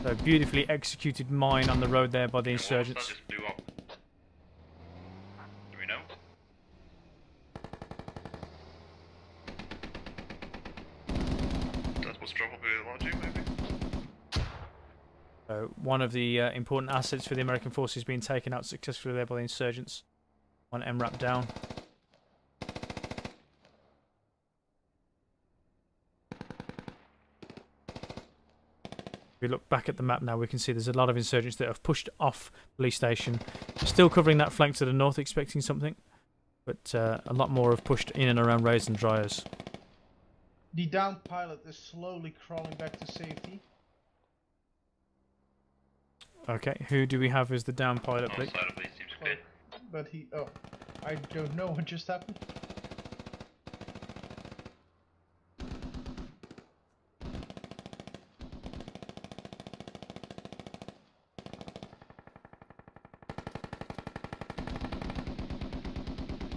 So beautifully executed mine on the road there by the And what was that insurgents. just blew up? Do we know? That was probably logic, maybe. So one of the important assets for the American forces being taken out successfully there by the insurgents. One MRAP down. If we look back at the map now, we can see there's a lot of insurgents that have pushed off police station. Still covering that flank to the north, expecting something. But a lot more have pushed in and around Rays and Dryers. The down pilot is slowly crawling back to safety. Okay, who do we have as the down pilot, Blake? Outside of police seems okay. But he... Oh, I don't know what just happened.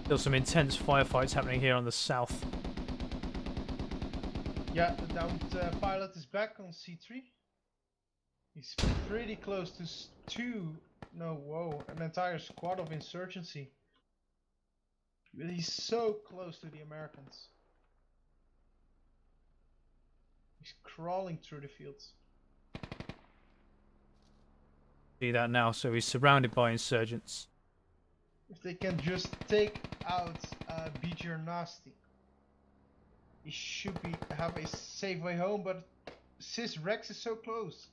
Still some intense firefights happening here on the south. Yeah, the downed pilot is back on C3. He's pretty close to an entire squad of insurgency. But he's so close to the Americans. He's crawling through the fields. See that now, so he's surrounded by insurgents. If they can just take out BGR Nasty, he should have a safe way home, but Sis Rex is so close.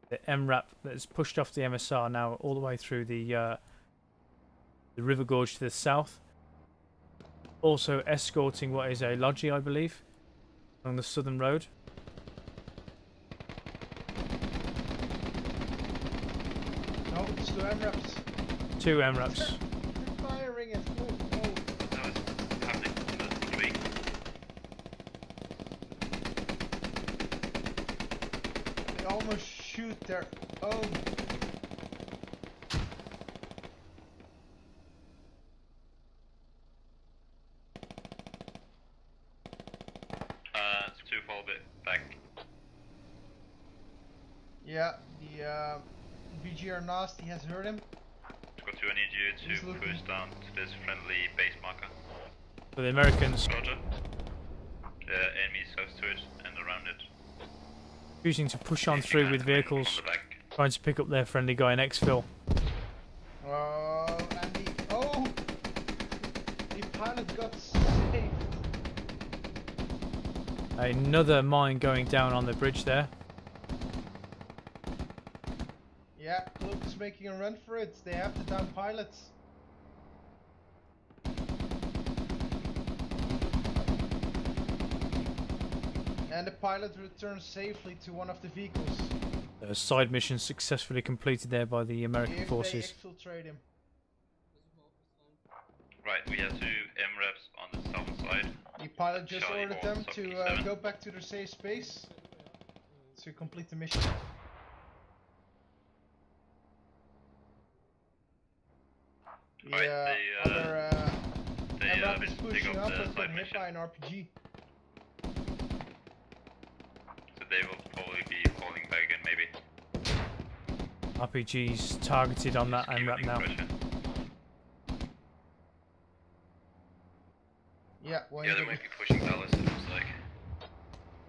The MRAP that's pushed off the MSR now all the way through the river gorge to the south. Also escorting what is a Logi, I believe, along the southern road. No, it's two MRAPs. 2 MRAPs. They're firing it. Oh, oh. That was happening in the 3. They almost shoot their own. It's 2 fall a bit back. Yeah, the BGR Nasty has hurt him. Squad 2, I need you He's to looking. push down to this friendly base marker. For the Americans Roger. The enemies close to it and around it. choosing to push on through with vehicles, On the back. trying to pick up their friendly guy in exfil. Oh, and the pilot got saved. Another mine going down on the bridge there. Yeah, Cloak is making a run for it. They have to down pilots. And the pilot returns safely to one of the vehicles. A side mission successfully completed there by the American If forces. they exfiltrate him. Right, we have 2 MREPs on the south side. The pilot just Charlie ordered Hall, them Sub to P7. go back to their safe space to complete the mission. Alright, The other They MRAP is been pushing dig up up the and got side hit mission. by an RPG. So they will probably be falling back again, maybe. RPGs targeted on that Just keep MRAP putting now. pressure. Yeah, well, Yeah, they might be pushing Dallas, it looks like.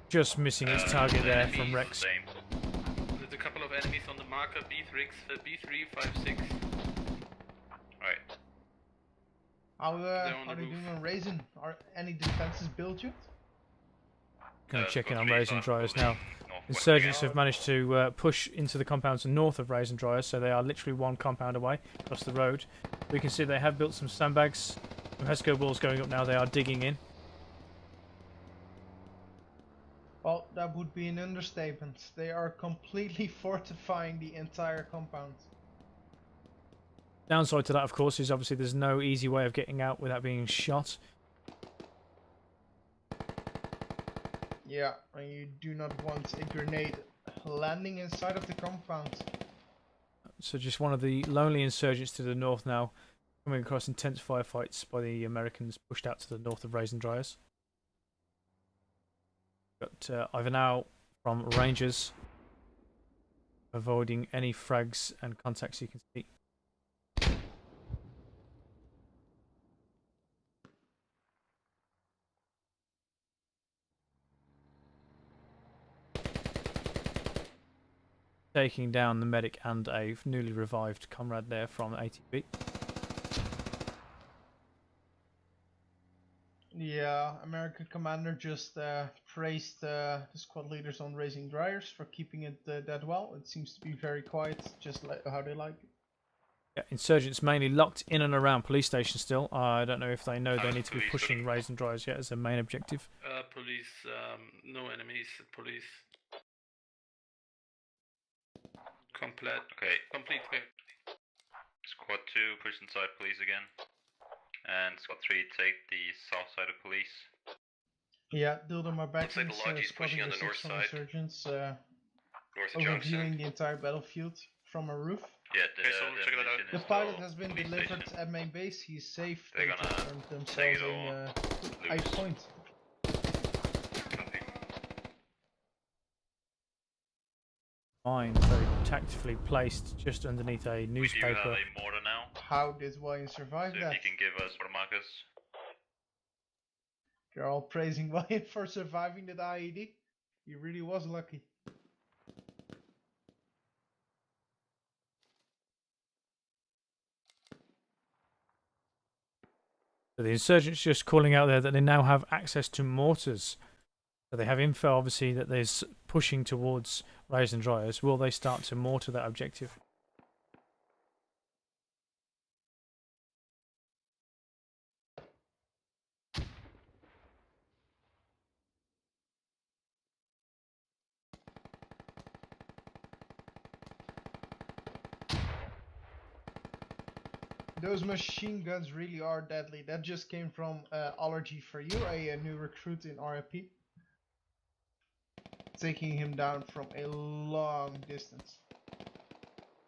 Just missing its target the there from enemies Rex. same. There's a couple of enemies on the marker, B356. Right. how They're on are the they roof. doing on Raisin? Are any defenses built yet? Going to check in Squad on 3 Raisin are Dryers moving now. northwest Insurgents again. have managed to push into the compounds north of Raisin Dryers, so they are literally 1 compound away across the road. We can see they have built some sandbags. Some Hesco balls going up now. They are digging in. Well, that would be an understatement. They are completely fortifying the entire compound. Downside to that, of course, is obviously there's no easy way of getting out without being shot. Yeah, and you do not want a grenade landing inside of the compound. So just one of the lonely insurgents to the north now, coming across intense firefights by the Americans pushed out to the north of Raisin Dryers. Got Ivanhoe from Rangers, avoiding any frags and contacts you can see. Taking down the medic and a newly revived comrade there from ATB. Yeah, American commander just praised the squad leaders on Raising Dryers for keeping it that well. It seems to be very quiet, just like how they like it. Yeah, insurgents mainly locked in and around police stations still. I don't know if they know they How's need to be police pushing looking? Raisin Dryers yet as their main objective. Police, no enemies, police. Complete. Okay, Complete. Squad 2 push inside police again. And Squad 3 take the south side of police. Yeah, Dildum are back Looks like in the Logi's pushing on the north side. insurgents, North of overviewing Junction. the entire battlefield from a roof. Yeah, Okay, so check that out. mission The is pilot still has been police delivered station. at main base. He's safe. They're They gonna turned take themselves it all in Ice loose. Point. Mine very tactfully placed just underneath a We do have newspaper. a mortar now, How did Wayne survive so that? if you can give us water markers. They're all praising Wyatt for surviving that IED. He really was lucky. So the insurgents just calling out there that they now have access to mortars. So they have info, obviously, that there's pushing towards Raise and Dryers. Will they start to mortar that objective? Those machine guns really are deadly. That just came from Allergy for You, a new recruit in RFP. Taking him down from a long distance.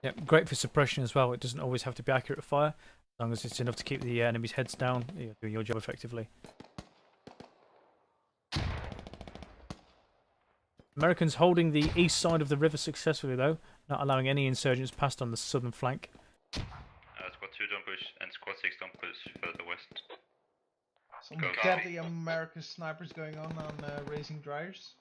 Yep, great for suppression as well. It doesn't always have to be accurate fire, as long as it's enough to keep the enemy's heads down. You're doing your job effectively. Americans holding the east side of the river successfully, though, not allowing any insurgents past on the southern flank. Squad 2 don't push, and Squad 6 don't push further west. Some Go. deadly American snipers going on Raising Dryers.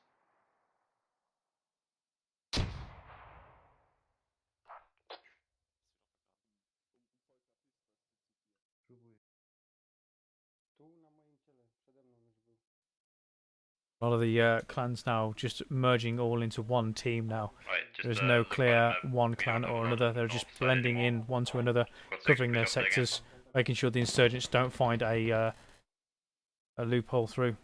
A lot of the clans now just merging all into one team now. Right, just, There's no clear look on the map. one We clan don't or have a another. lot They're of just north side blending anymore. in one to another, Squad 6 covering pick their up again. sectors, making sure the insurgents don't find a loophole through.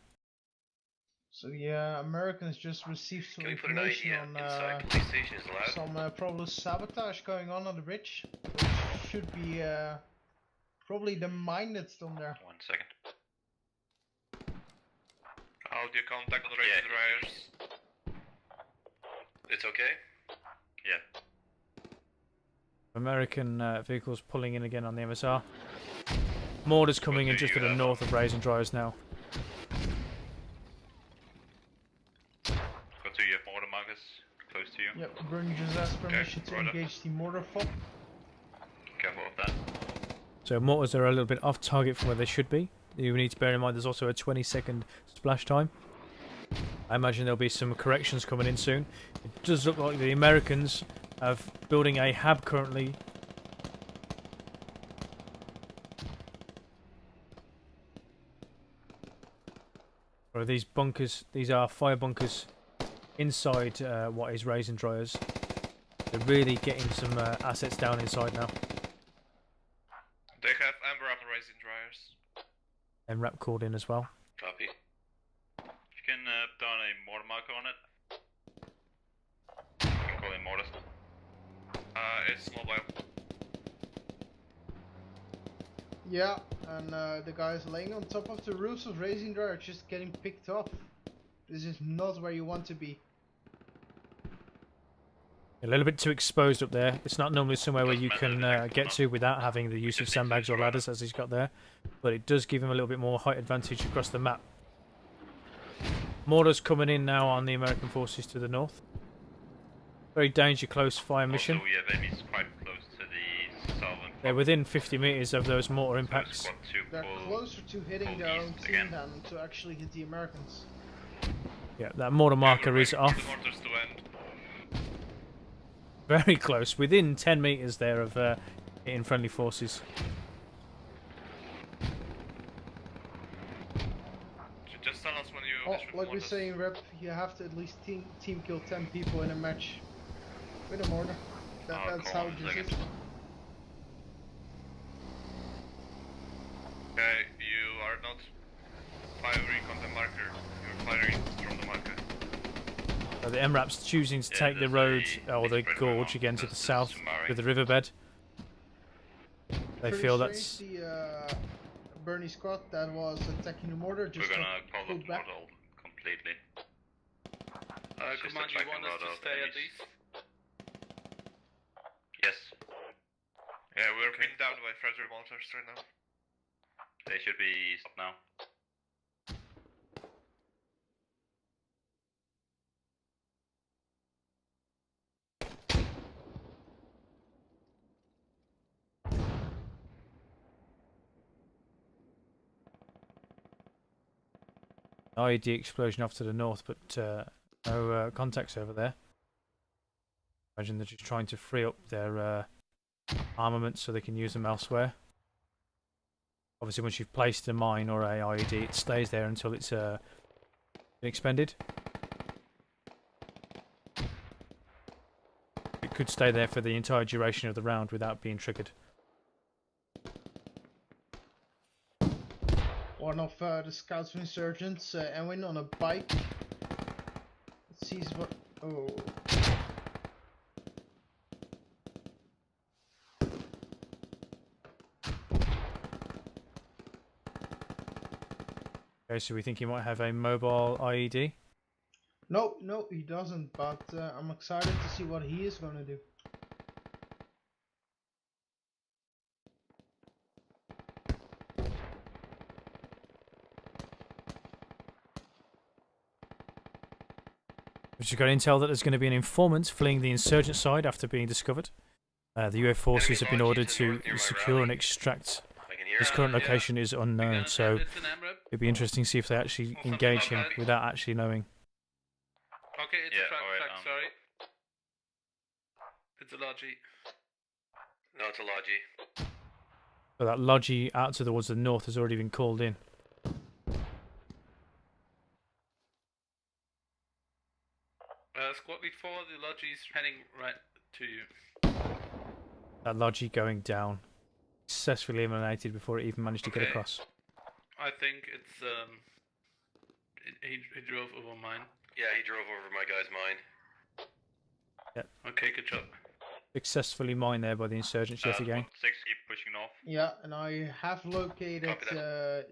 So yeah, Americans just received some Can we put an information idea on inside police station is allowed? some probable sabotage going on the bridge, which should be probably the mine that's done there. 1 second. Audio contact on Raising Dryers. It's okay? Yeah. American vehicles pulling in again on the MSR. Mortars coming in just to the north of Raise and Dryers now. Squad 2, you have mortar markers close to you. Yep, Bernie just asked permission to roger. engage the mortar fog. Careful of that. So mortars are a little bit off target from where they should be. You need to bear in mind there's also a 20-second splash time. I imagine there'll be some corrections coming in soon. It does look like the Americans are building a hab currently. Or these bunkers, these are fire bunkers inside what is Raise and Dryers. They're really getting some assets down inside now. They have Amber on Raising Dryers. And Rap called in as well. Copy. If you can put down a mortar marker on it. You can call in mortars. It's mobile. Yeah, and the guys laying on top of the roofs of Raising Dryer are just getting picked off. This is not where you want to be. A little bit too exposed up there. It's not normally somewhere where you can get to without having the use of sandbags or ladders as he's got there. But it does give him a little bit more height advantage across the map. Mortars coming in now on the American forces to the north. Very danger close fire mission. Also, we have enemies quite close to the southern. They're within 50 meters of those mortar impacts. Squad 2 They're pull. closer to hitting their own east team again. than to actually hit the Americans. Yeah, that mortar marker is off. The mortars to end. Very close, within 10 meters there of hitting friendly forces. Just tell us when you. Oh, disrupt like we're mortars. saying, Rep, you have to at least team kill 10 people in a match with a mortar. That's call how on it a just is. second. Okay, you are not firing on the marker. You're firing from the marker. The MRAP's choosing to Yeah, take the there's road a or the big spread going gorge on. again to the There's south Samari. with the riverbed. They Pretty feel strange, that's the Bernie squad that was attacking the mortar just We're gonna got call pulled it back. mortal completely. It's just Command, you attracting want a us lot to of stay at enemies. least? Yes, Yeah, we're pinned down by fragile mortars right now. they should be stopped now. IED explosion off to the north, but no contacts over there. Imagine they're just trying to free up their armaments so they can use them elsewhere. Obviously, once you've placed a mine or a IED, it stays there until it's been expended. It could stay there for the entire duration of the round without being triggered. One of the scouts of insurgents, Enwin on a bike. Sees what. Oh. Okay, so we think he might have a mobile IED. No, no, he doesn't, but I'm excited to see what he is gonna do. We've just got intel that there's going to be an informant fleeing the insurgent side after being discovered. The US forces have been ordered to secure and extract. His current location is unknown, so It's an MREP. it'd be interesting to see if they actually engage him without actually knowing. Okay, it's Yeah, a track, alright, sorry. It's a Logi. No, it's a Logi. So that Logi out towards the north has already been called in. Squad lead 4, the Logi's heading right to you. That Logi going down. Successfully eliminated before it even managed to get Okay. across. I think it's he drove over mine. Yeah, he drove over my guy's mine. Okay, good job. Successfully mined there by the insurgents yet again. 6, keep pushing north. Yeah, and I have located Copy the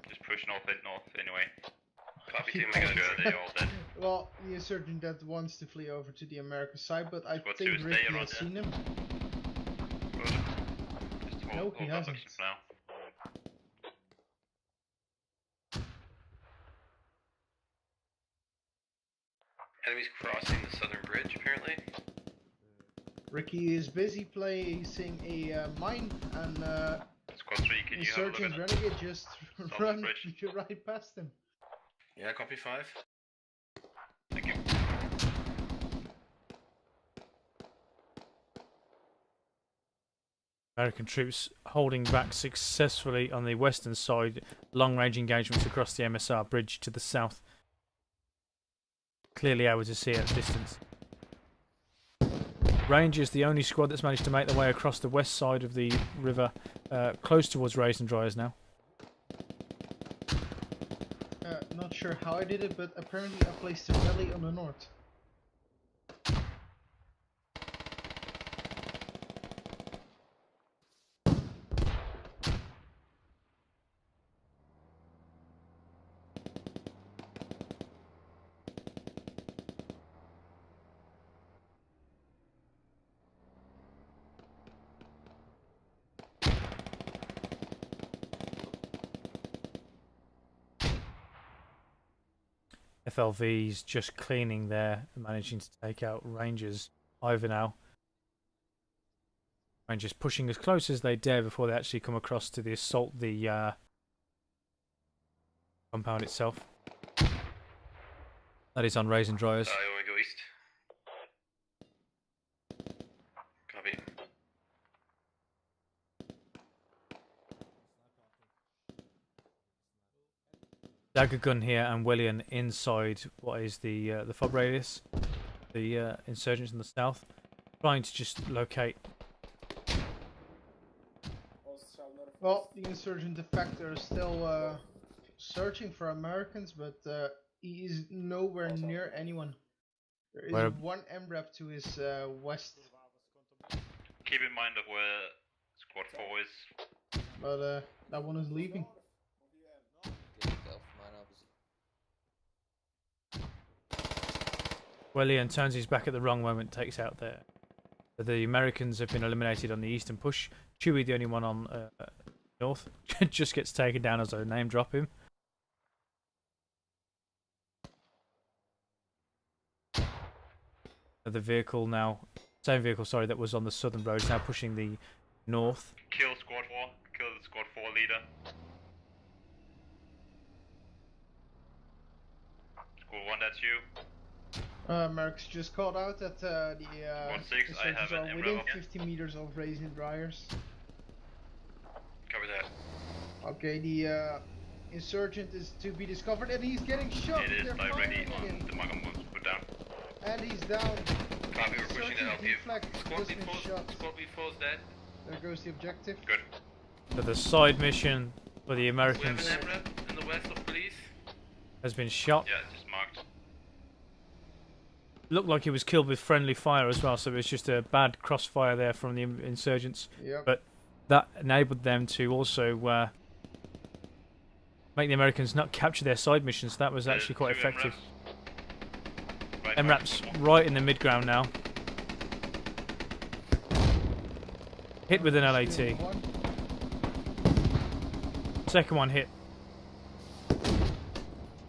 Just push north and north anyway. Copy Keep team, I got Make sure they're all dead. well, the insurgent that wants to flee over to the American side, but I Squad think 2, stay Ricky around has there. seen him. Good. Just hold, No, he hold that hasn't. section for now. Enemies crossing the southern bridge, apparently. Ricky is busy placing a mine, and Squad 3, can you have a look insurgent at it? renegade just the run bridge. right past him. Yeah, copy 5. Thank you. American troops holding back successfully on the western side. Long-range engagements across the MSR bridge to the south. Clearly able to see at a distance. Rangers, the only squad that's managed to make their way across the west side of the river, close towards Raisin Dryers now. Not sure how I did it, but apparently I placed a rally on the north. FLV's just cleaning there, managing to take out Rangers over now. Rangers pushing as close as they dare before they actually come across to the assault the compound itself. That is on Raisin Dryers. You want to go east? Copy. Dagger gun here and William inside what is the fob radius. The insurgents in the south, trying to just locate. Well, the insurgent defector is still searching for Americans, but he is nowhere near anyone. There is Where- one MREP to his west, Keep in mind of where Squad 4 is. but that one is leaving. William turns his back at the wrong moment, takes out there. The Americans have been eliminated on the eastern push. Chewie, the only one on north, just gets taken down as I name drop him. The vehicle now, same vehicle, sorry, that was on the southern road is now pushing the north. Kill Squad 4. Kill the Squad 4 leader. Cool 1, that's you. Mercs just called out that the 1-6, I insurgents have an are within MRAP. 50 meters of Raisin Dryers. Cover that. Okay, the insurgent is to be discovered and he's getting shot. It is They're directly firing at on him. the Magam put down. And he's down. Copy, we're pushing to help you. Deflect Squad just been B4, shot. Squad B4 is dead. There goes the objective. Good. So the side mission for the We have Americans an MRAP in the west of police. has been shot. Yeah, just marked. Looked like he was killed with friendly fire as well, so it was just a bad crossfire there from the insurgents. Yep. But that enabled them to also make the Americans not capture their side missions. That was actually quite Two effective. MRAPs. Right, MRAP's right in the mid-ground now. Hit with an LAT. One. Second one hit.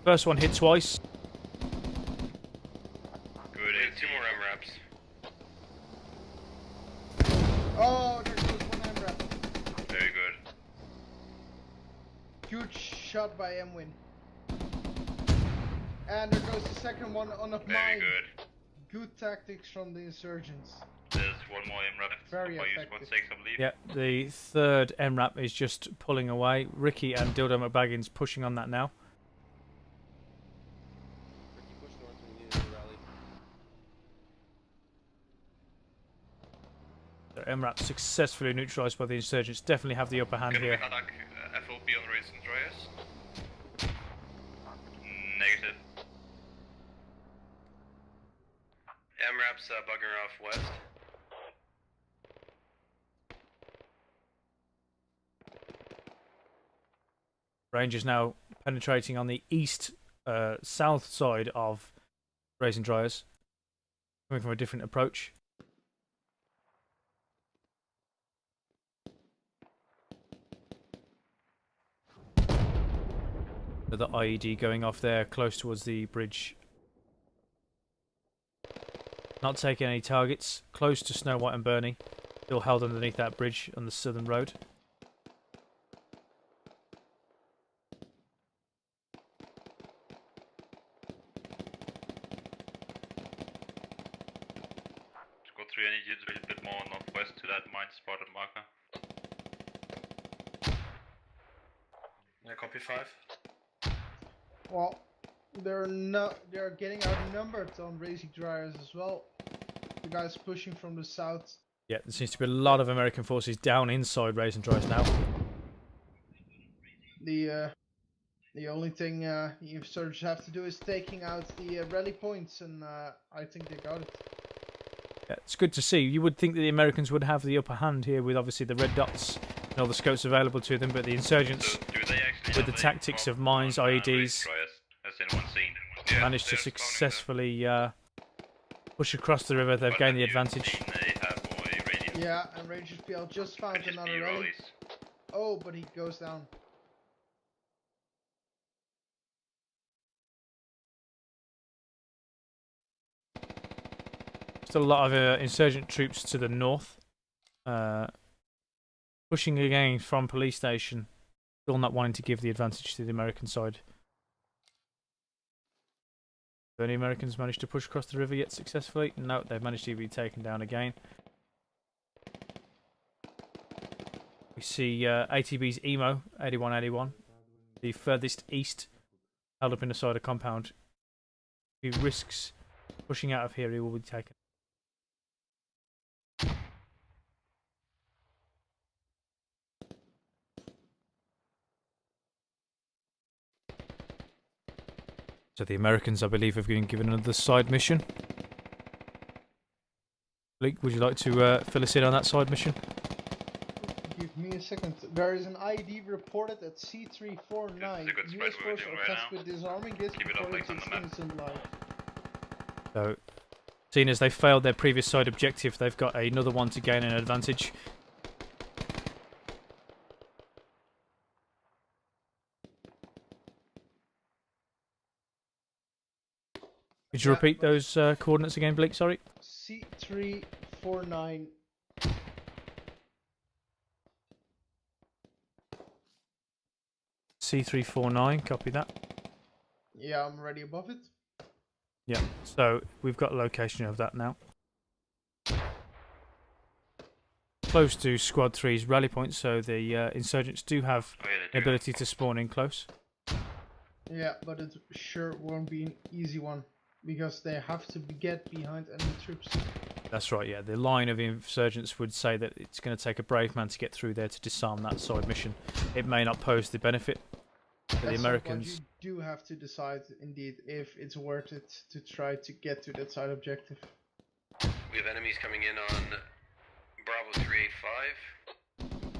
First one hit twice. Good. We have 2 more MRAPs. Oh, there goes one MRAP. Very good. Huge shot by Mwin. And there goes the second one on a Very mine. good. Good tactics from the insurgents. There's one more MRAP. Very By you, effective. Squad 6, I believe. Yeah, the third MRAP is just pulling away. Ricky and Dildo McBaggins pushing on that now. Ricky, push north when you need to rally. So MRAP successfully neutralized by the insurgents. Definitely have the upper hand Can we here. attack FOB on Raisin Dryas? Negative. MRAP's bugging off west. Rangers now penetrating on the east, south side of Raisin Dryers, coming from a different approach. So the IED going off there, close towards the bridge. Not taking any targets, close to Snow White and Bernie, still held underneath that bridge on the southern road. Squad 3, I need you to be a bit more northwest to that mine spotted marker. Yeah, copy 5. Well, they're getting outnumbered on Raisin Dryers as well. The guys pushing from the south. Yeah, there seems to be a lot of American forces down inside Raisin Dryers now. The only thing the insurgents have to do is taking out the rally points, and I think they got it. Yeah, it's good to see. You would think that the Americans would have the upper hand here with obviously the red dots and all the scopes available to them, but the insurgents, So, do they actually with have the a tactics of problem mines, on, IEDs, Raisin Dryas, as in one scene? managed to successfully push across the river. They've But gained the have you advantage. seen a hab or a radio? Yeah, and Rangers PL just found Could just another be rally. rallies. Oh, but he goes down. Still a lot of insurgent troops to the north, pushing again from police station. Still not wanting to give the advantage to the American side. Have any Americans managed to push across the river yet successfully? No, they've managed to be taken down again. We see ATB's EMO 8181, the furthest east, held up in the side of compound. If he risks pushing out of here, he will be taken. So the Americans, I believe, have been given another side mission. Blake, would you like to fill us in on that side mission? Give me a second. There is an ID reported at C349. It's a good spread US we're force doing are right tasked now. with disarming this Keep it up before like on it's the map. innocent life. So, seeing as they failed their previous side objective, they've got another one to gain an advantage. Could you Yeah. repeat those coordinates again, Blake? Sorry. C349. C349, copy that. Yeah, I'm already above it. Yeah, so we've got a location of that now. Close to Squad 3's rally point, so the insurgents do have Oh yeah, the they do. ability to spawn in close. Yeah, but it sure won't be an easy one because they have to get behind enemy troops. That's right, yeah. The line of insurgents would say that it's going to take a brave man to get through there to disarm that side mission. It may not pose the benefit for the At some point Americans. you do have to decide indeed if it's worth it to try to get to that side objective. We have enemies coming in on Bravo 385.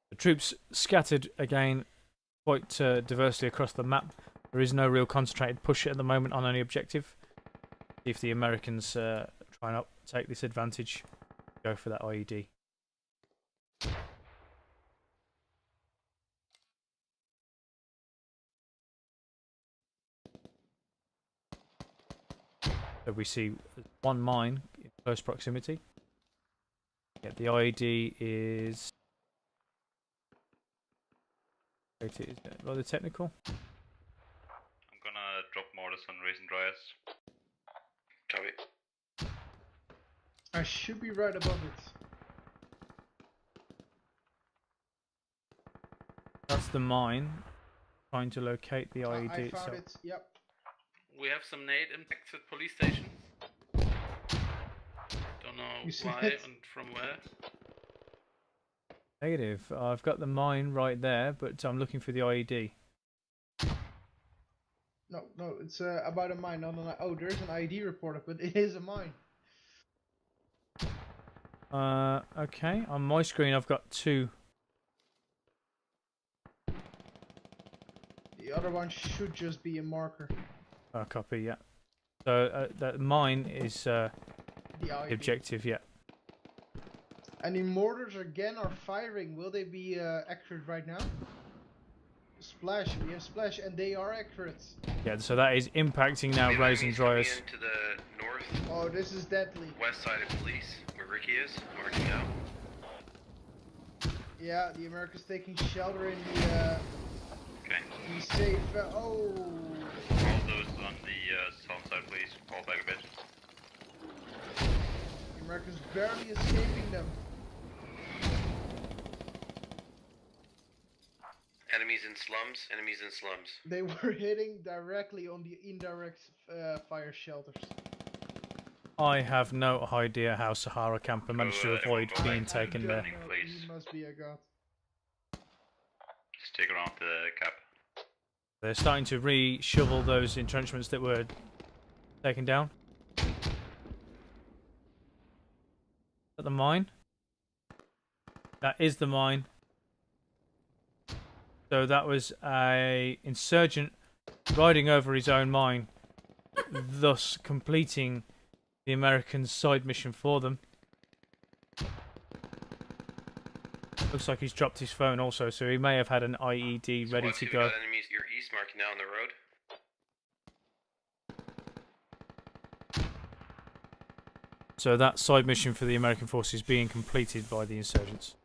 The troops scattered again quite diversely across the map. There is no real concentrated push at the moment on any objective. If the Americans try and take this advantage, go for that IED. So we see one mine in close proximity. Yeah, the IED is... Is it rather technical? I'm gonna drop mortars on Raisin Dryas. Copy. I should be right above it. That's the mine. Trying to locate the IED I itself. found it. Yep. We have some nade impacts at police stations. Don't know You see why it? and from where. Negative. I've got the mine right there, but I'm looking for the IED. No, it's about a mine. No. Oh, there's an ID reported, but it is a mine. Okay. On my screen, I've got two. The other one should just be a marker. Copy. Yeah. So that mine is The ID. objective. Yeah. And the mortars again are firing. Will they be accurate right now? Splash. We have splash, and they are accurate. Yeah. So that is impacting now. We have Raisin enemies coming Dryas. in to the north Oh, this is deadly. west side of police, where Ricky is, marking out. Yeah, the Americans taking shelter in the Okay. safe. Oh. All those on the south side, please. Fall back a bit. The Americans barely escaping them. Enemies in slums, enemies in slums. They were hitting directly on the indirect fire shelters. I have no idea how Sahara Camper managed to avoid being taken I there. don't know, please. He must be a god. Stick around the cap. They're starting to re-shovel those entrenchments that were taken down. At the mine. That is the mine. So that was a insurgent riding over his own mine, thus completing the American side mission for them. Looks like he's dropped his phone also, so he may have had an IED ready Squad to 2, go. we got enemies to your east, marking now on the road. So that side mission for the American forces being completed by the insurgents.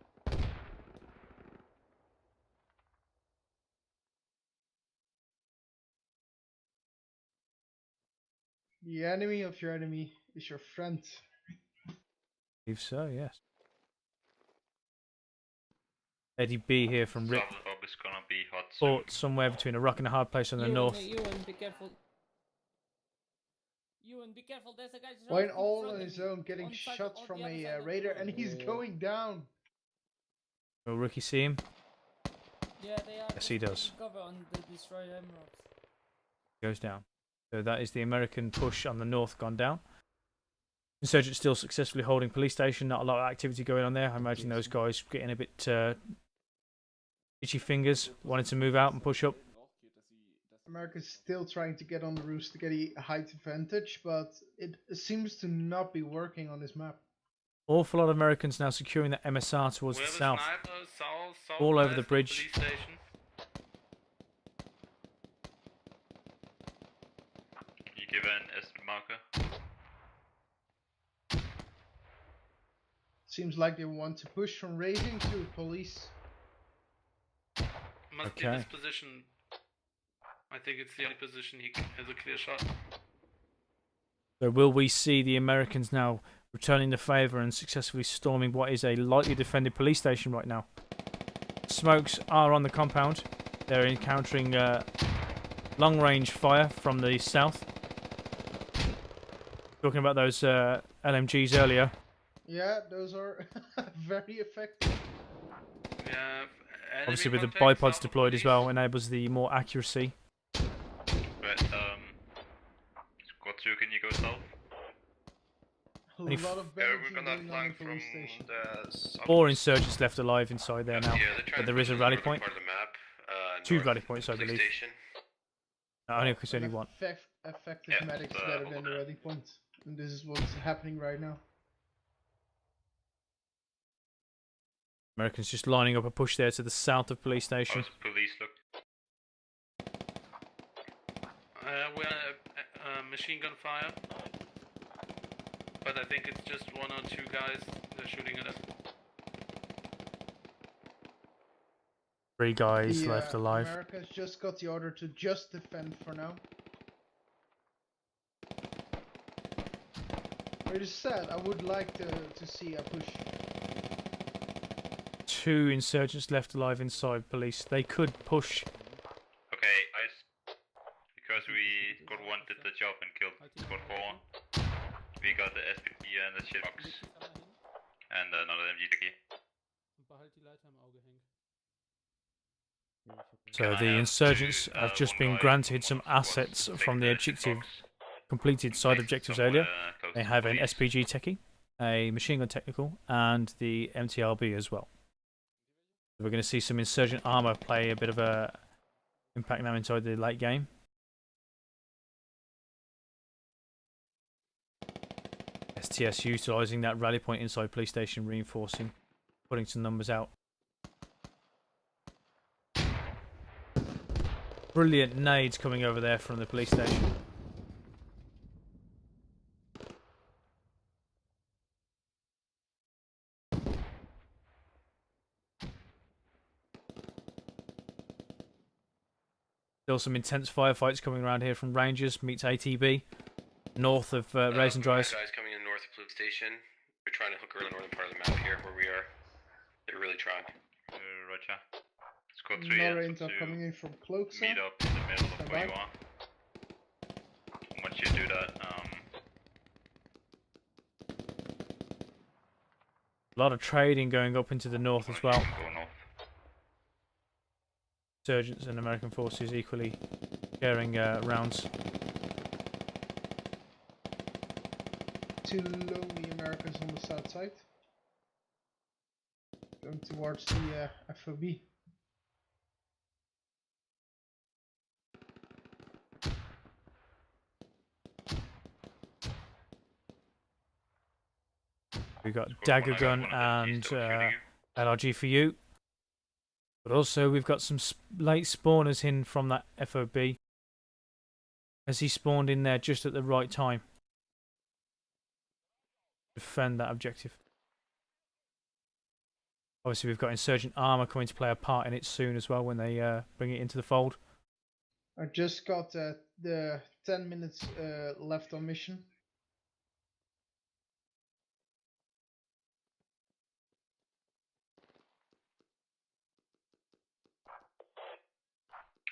The enemy of your enemy is your friend. I believe so, yes. Eddie B here from Rip South hub is gonna be hot soon. fought somewhere between a rock and a hard place on the north. Ewan, be careful. Ewan, be careful. There's a guy just Wine right in all front on of his me. own, getting On side- shots on from the other side a of the raider, road. and he's going down. Will Ricky see him? Yeah, they are. Yes, he just does. taking cover on the destroyer emeralds. Goes down. So that is the American push on the north gone down. Insurgents still successfully holding police station. Not a lot of activity going on there. I imagine those guys getting a bit itchy fingers, wanting to move out and push up. America's still trying to get on the roofs to get a height advantage, but it seems to not be working on this map. Awful lot of Americans now securing the MSR towards We the have a south. sniper south, All over the southwest of bridge. police station. Can you give an estimate marker? Seems like they want to push from raising to police. Must be Okay. this position. I think it's the only position he has a clear shot. So will we see the Americans now returning the favour and successfully storming what is a lightly defended police station right now? Smokes are on the compound. They're encountering long-range fire from the south. Talking about those LMGs earlier. Yeah, those are very effective. Yeah. Obviously with the enemy contact bipods south of deployed as police. well, enables the more accuracy. Right, Squad 2, can you go south? A Only lot of Yeah, bandaging we're gonna going on in flank from police station. the south. 4 insurgents left alive inside there now. Yeah, they're trying But to there push is a to the rally northern point. part of the map, 2 north rally of points, the I police believe. station. No, only because only one. Effective Yeah, medics it's, better over than the there. ready point. And this is what's happening right now. Americans just lining up a push there to the south of police station. How's police look? We're machine gun fire. But I think it's just 1 or 2 guys they're shooting at us. 3 guys The, left alive. America's just got the order to just defend for now. It is sad. I would like to see a push. 2 insurgents left alive inside police. They could push. Okay, because we got one did the job and killed Squad 4. We got the SPG and the shitbox. And another MG Dickie. So the insurgents have just been granted some assets from the objective, completed side objectives earlier. They have an SPG techie, a machine gun technical, and the MTRB as well. So we're going to see some insurgent armor play a bit of a impact now inside the late game. STS utilising that rally point inside police station, reinforcing, putting some numbers out. Brilliant nades coming over there from the police station. Still some intense firefights coming around here from Rangers meets ATB, north of Raisin Dries. Guys coming in north of police station. They're trying to hook around the northern part of the map here where we are. They're really trying. Roger. Squad 3 Another and intel Squad 2 coming in from Cloaksa. meet up in the middle of Stand where by. you are. Once you do that, A lot of trading going up into the north as well. go north. Insurgents and American forces equally sharing rounds. Two lonely Americans on the south side. Going towards the FOB. We've got Squad dagger 1, I got gun one of them, he's and still shooting you. LRG for you. But also we've got some late spawners in from that FOB. As he spawned in there just at the right time. Defend that objective. Obviously we've got insurgent armor coming to play a part in it soon as well when they bring it into the fold. I just got the 10 minutes left on mission.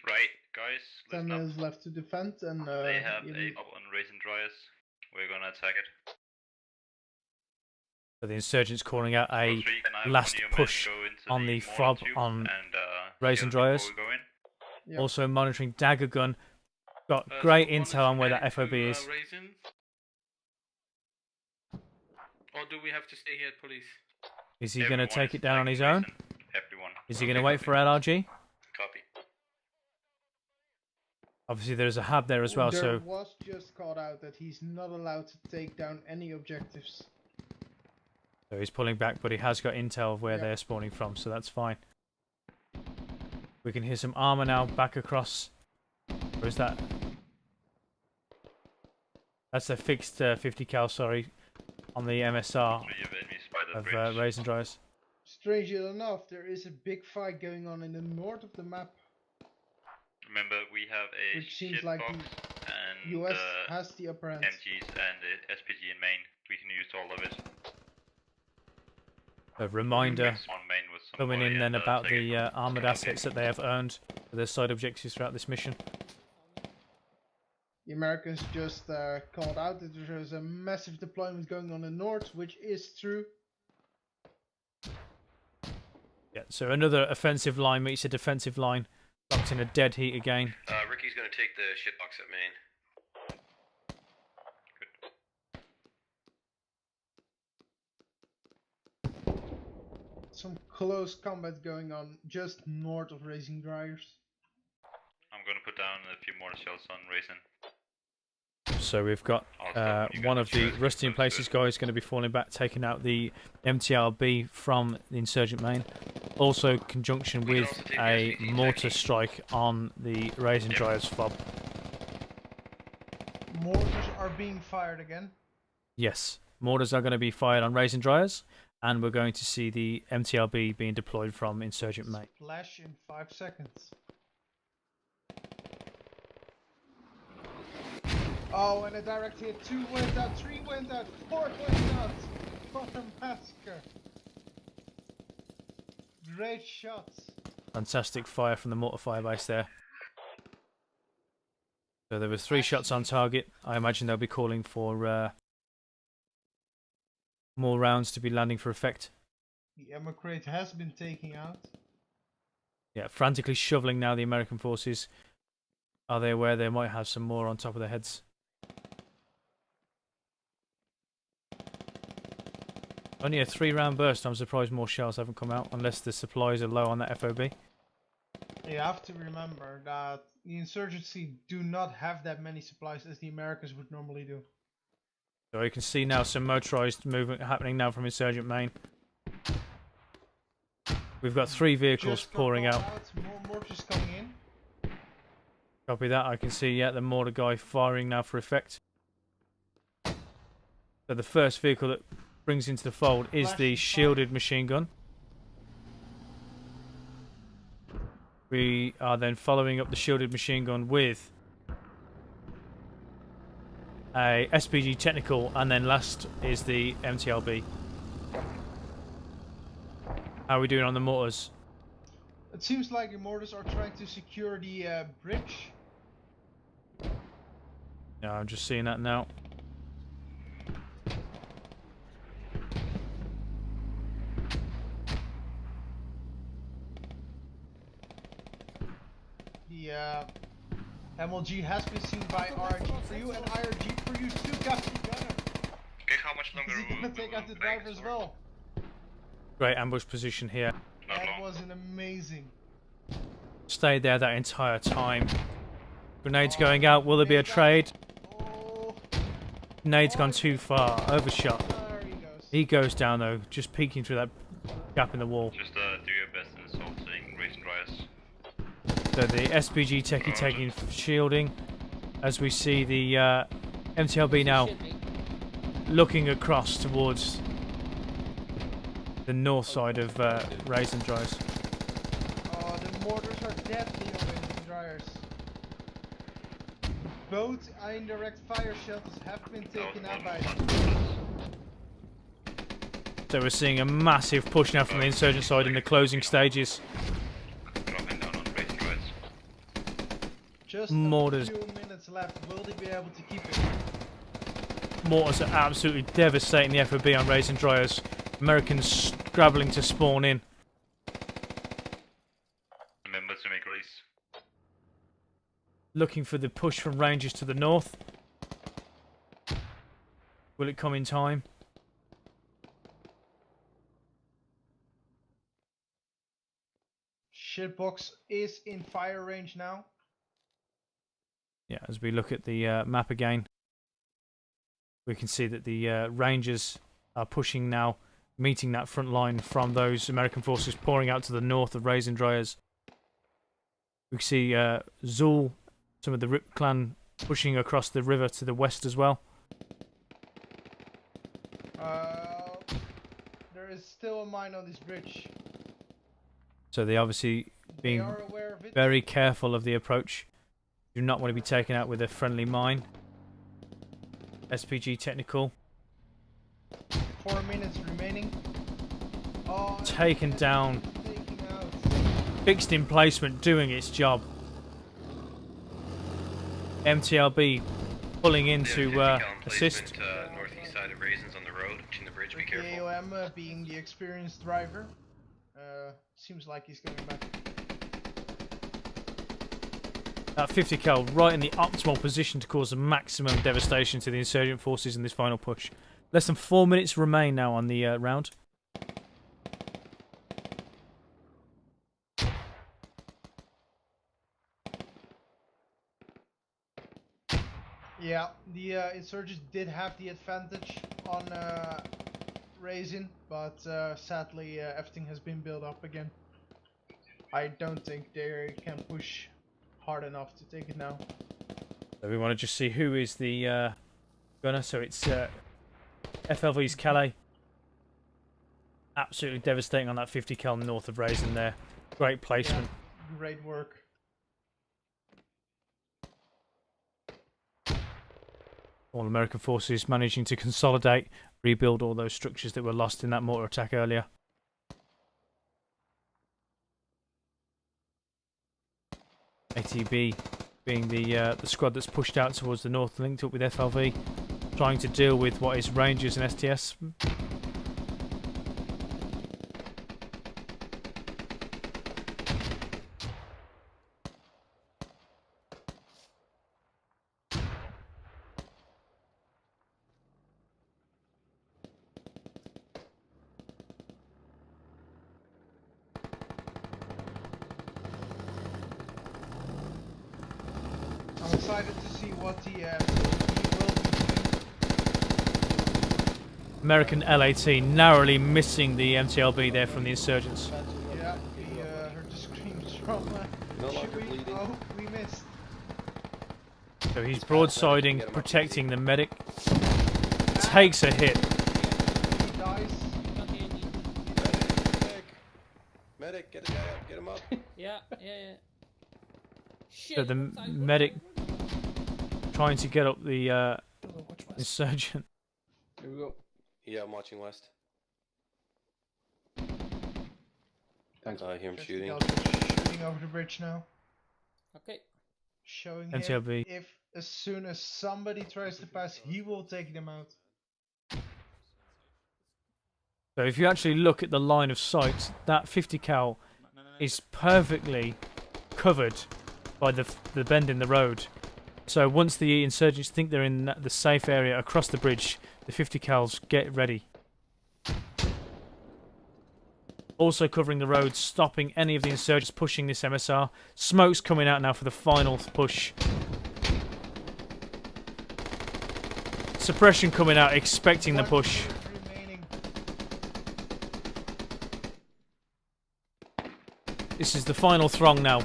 Right, guys, 10 listen up. minutes left to defend, and They have even- a up on Raisin Dryas. We're gonna attack it. So the insurgents calling out a Squad 3, can I have last one of your men push go into on the mortar fob tube on and, Raisin heal Dryas. before we go in? Yep. Also monitoring dagger gun. Got great Squad 1 intel on where that heading FOB to, is. Raisin. Or do we have to stay here at police? Is he going to Everyone take is it down on attacking his own? Raisin. Everyone. Is he going to wait for LRG? Copy. Obviously there's a hub there as well, there so was just called out that he's not allowed to take down any objectives. he's pulling back, but he has got intel of where Yeah. they're spawning from, so that's fine. We can hear some armor now back across. Where is that? That's a fixed 50 cal, sorry, on the MSR. Three of enemies by the of bridge. Raisin Dryers. Strangely enough, there is a big fight going on in the north of the map, Remember, we have a which seems shit like box the and US has the upper hand. MGs and the SPG in main. We can use all of it. A reminder Mix on main with coming in somebody then and, about take the it. armoured Okay. assets that they have earned for their side objectives throughout this mission. The Americans just called out that there's a massive deployment going on in the north, which is true. Yeah, so another offensive line meets a defensive line, locked in a dead heat again. Ricky's gonna take the shitbox at main. Some close combat going on just north of Racing Dryers. I'm gonna put down a few more shells on Raisin. So we've got one of the Rusty in Places guys going to be falling back, taking out the MTRB from the Insurgent main. Also conjunction We can with also take a SPG mortar technique. strike on the Raisin Dryers fob. Mortars are being fired again. Yes, mortars are going to be fired on Raisin Dryers, and we're going to see the MTRB being deployed from Insurgent main. Flash in 5 seconds. Oh, and a direct hit. 2 went out, 3 went out, 4 went out. What a massacre. Great shots. Fantastic fire from the mortar firebase there. So there was 3 shots on target. I imagine they'll be calling for more rounds to be landing for effect. The ammo crate has been taken out. Yeah, frantically shoveling now the American forces. Are they aware they might have some more on top of their heads? Only a 3-round burst. I'm surprised more shells haven't come out, unless the supplies are low on that FOB. You have to remember that the insurgency do not have that many supplies as the Americans would normally do. So you can see now some motorized movement happening now from Insurgent main. We've got 3 vehicles Just got pouring called out. More mortars coming in. Copy that. I can see, yeah, the mortar guy firing now for effect. So the first vehicle that brings into the fold is the shielded machine gun. We are then following up the shielded machine gun with a SPG technical, and then last is the MTLB. How are we doing on the mortars? It seems like the mortars are trying to secure the bridge. Yeah, I'm just seeing that now. The MLG has been seen by RG for you and IRG for you too, Captain Gunner. Okay, how much longer Is he gonna take out the driver as well? Great ambush position here. Not That long. was an amazing. Stayed there that entire time. Grenades going out. Will there be a trade? Oh, Grenade's gone too far. Overshot. there he goes. He goes down though, just peeking through that gap in the wall. Just do your best in assaulting Raisin Dryers. So the SPG techie taking shielding, as we see the MTLB now looking across towards the north side of Raisin Dryers. Oh, the mortars are deadly on Raisin Dryers. Both indirect fire shelters have been taken out by So we're seeing a massive push now from the insurgent side in the closing stages. Dropping down on Raisin Dryers. just mortars. a few minutes left. Will they be able to keep it? Mortars are absolutely devastating the FOB on Raisin Dryers. Americans scrabbling to spawn in. Remember to make release. Looking for the push from Rangers to the north. Will it come in time? Shitbox is in fire range now. Yeah, as we look at the map again, we can see that the Rangers are pushing now, meeting that front line from those American forces pouring out to the north of Raisin Dryers. We can see Zul, some of the Rip clan, pushing across the river to the west as well. There is still a mine on this bridge. So they obviously They being are aware of it. very careful of the approach. Do not want to be taken out with a friendly mine. SPG technical. 4 minutes remaining. Oh, Taken it's down. taking out. Fixed emplacement doing its job. MTLB pulling in to assist. Northeast side of Raisins on the road, watching the bridge, be The careful. AOM being the experienced driver. Seems like he's coming back. That 50 cal right in the optimal position to cause the maximum devastation to the insurgent forces in this final push. Less than 4 minutes remain now on the round. Yeah, the insurgents did have the advantage on Raisin, but sadly everything has been built up again. I don't think they can push hard enough to take it now. So we want to just see who is the gunner. So it's FLV's Calais. Absolutely devastating on that 50 cal north of Raisin there. Great placement. Yeah, great work. All American forces managing to consolidate, rebuild all those structures that were lost in that mortar attack earlier. ATB being the squad that's pushed out towards the north, linked up with FLV, trying to deal with what is Rangers and STS. I'm excited to see what the will be doing. American L-18 narrowly missing the MTLB there from the insurgents. Yeah, we heard the screams from. No should longer we? bleeding. Oh, we missed. So he's broadsiding, protecting the medic. Takes a hit. He dies. Medic, get a guy up, get him up. Yeah. Shit. So the medic trying to get up the insurgent. Here we go. Yeah, I'm watching west. Thanks. I hear him Just shooting. shooting over the bridge now. Okay. Showing him MTLB. if as soon as somebody tries to pass, he will take them out. So if you actually look at the line of sight, that 50 cal is perfectly covered by the bend in the road. So once the insurgents think they're in the safe area across the bridge, the 50 cals get ready. Also covering the road, stopping any of the insurgents pushing this MSR. Smoke's coming out now for the final push. Suppression coming out, expecting the push. Remaining. This is the final throng now.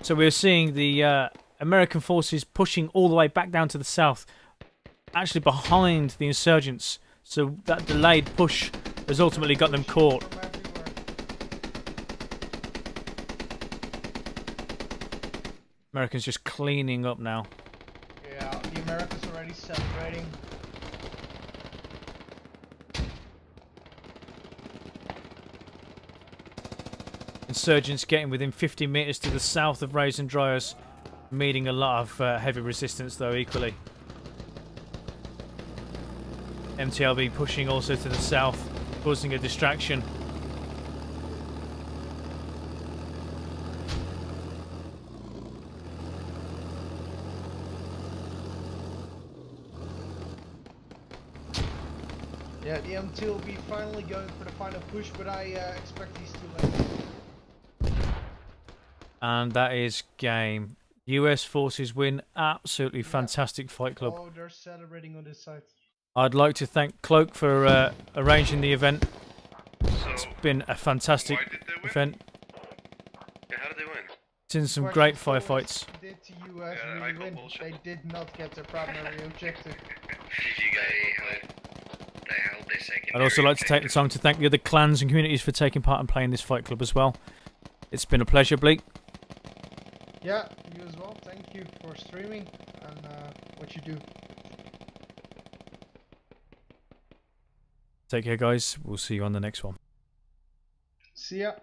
So we're seeing the American forces pushing all the way back down to the south, actually behind the insurgents. So that delayed push has ultimately got them caught. From everywhere. Americans just cleaning up now. Yeah, the Americans already celebrating. Insurgents getting within 50 meters to the south of Raisin Dryers, meeting a lot of heavy resistance though equally. MTLB pushing also to the south, causing a distraction. Yeah, the M2 will be finally going for the final push, but I expect these too late. And that is game. US forces win. Absolutely fantastic fight club. Oh, they're celebrating on this side. I'd like to thank Cloak for arranging the event. So, It's been a fantastic why did they win? event. Yeah, how did they win? It's in some Question great forward, firefights. Did to you as Yeah, really I call win. bullshit. They did not get their primary objective. Did you guys they held their secondary I'd also like to take the objective? time to thank the other clans and communities for taking part and playing this Fight Club as well. It's been a pleasure, Bleak. Yeah, you as well. Thank you for streaming and what you do. Take care, guys. We'll see you on the next one. See ya.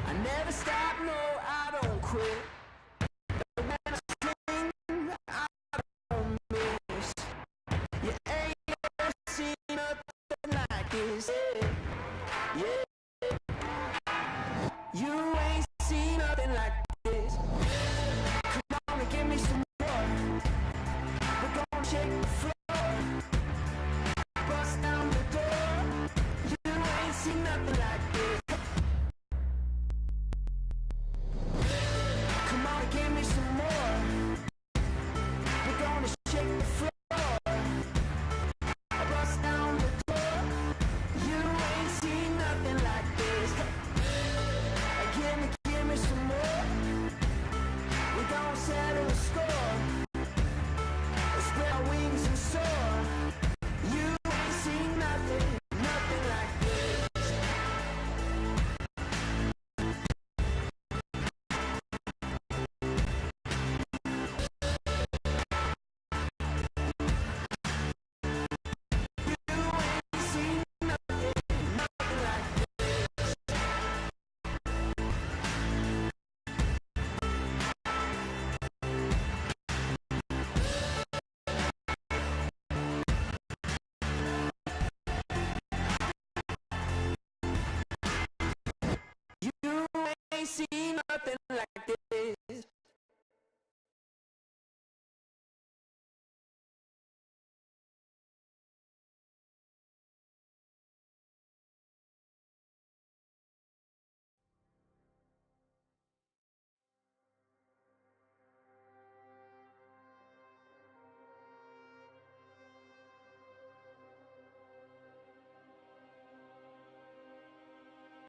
I never stop, no, I don't quit. When I swing, I don't miss. You ain't never seen nothing like this. Yeah. You ain't seen nothing like this. Come on and give me some more. We're gonna shake the floor. Bust down the door. You ain't seen nothing like this. Come on and give me some more. We're gonna shake the floor. Bust down the door. You ain't seen nothing like this. Give me some more. We're gonna settle the score. Spread our wings and soar. You ain't seen nothing, nothing like this. You ain't seen nothing like this.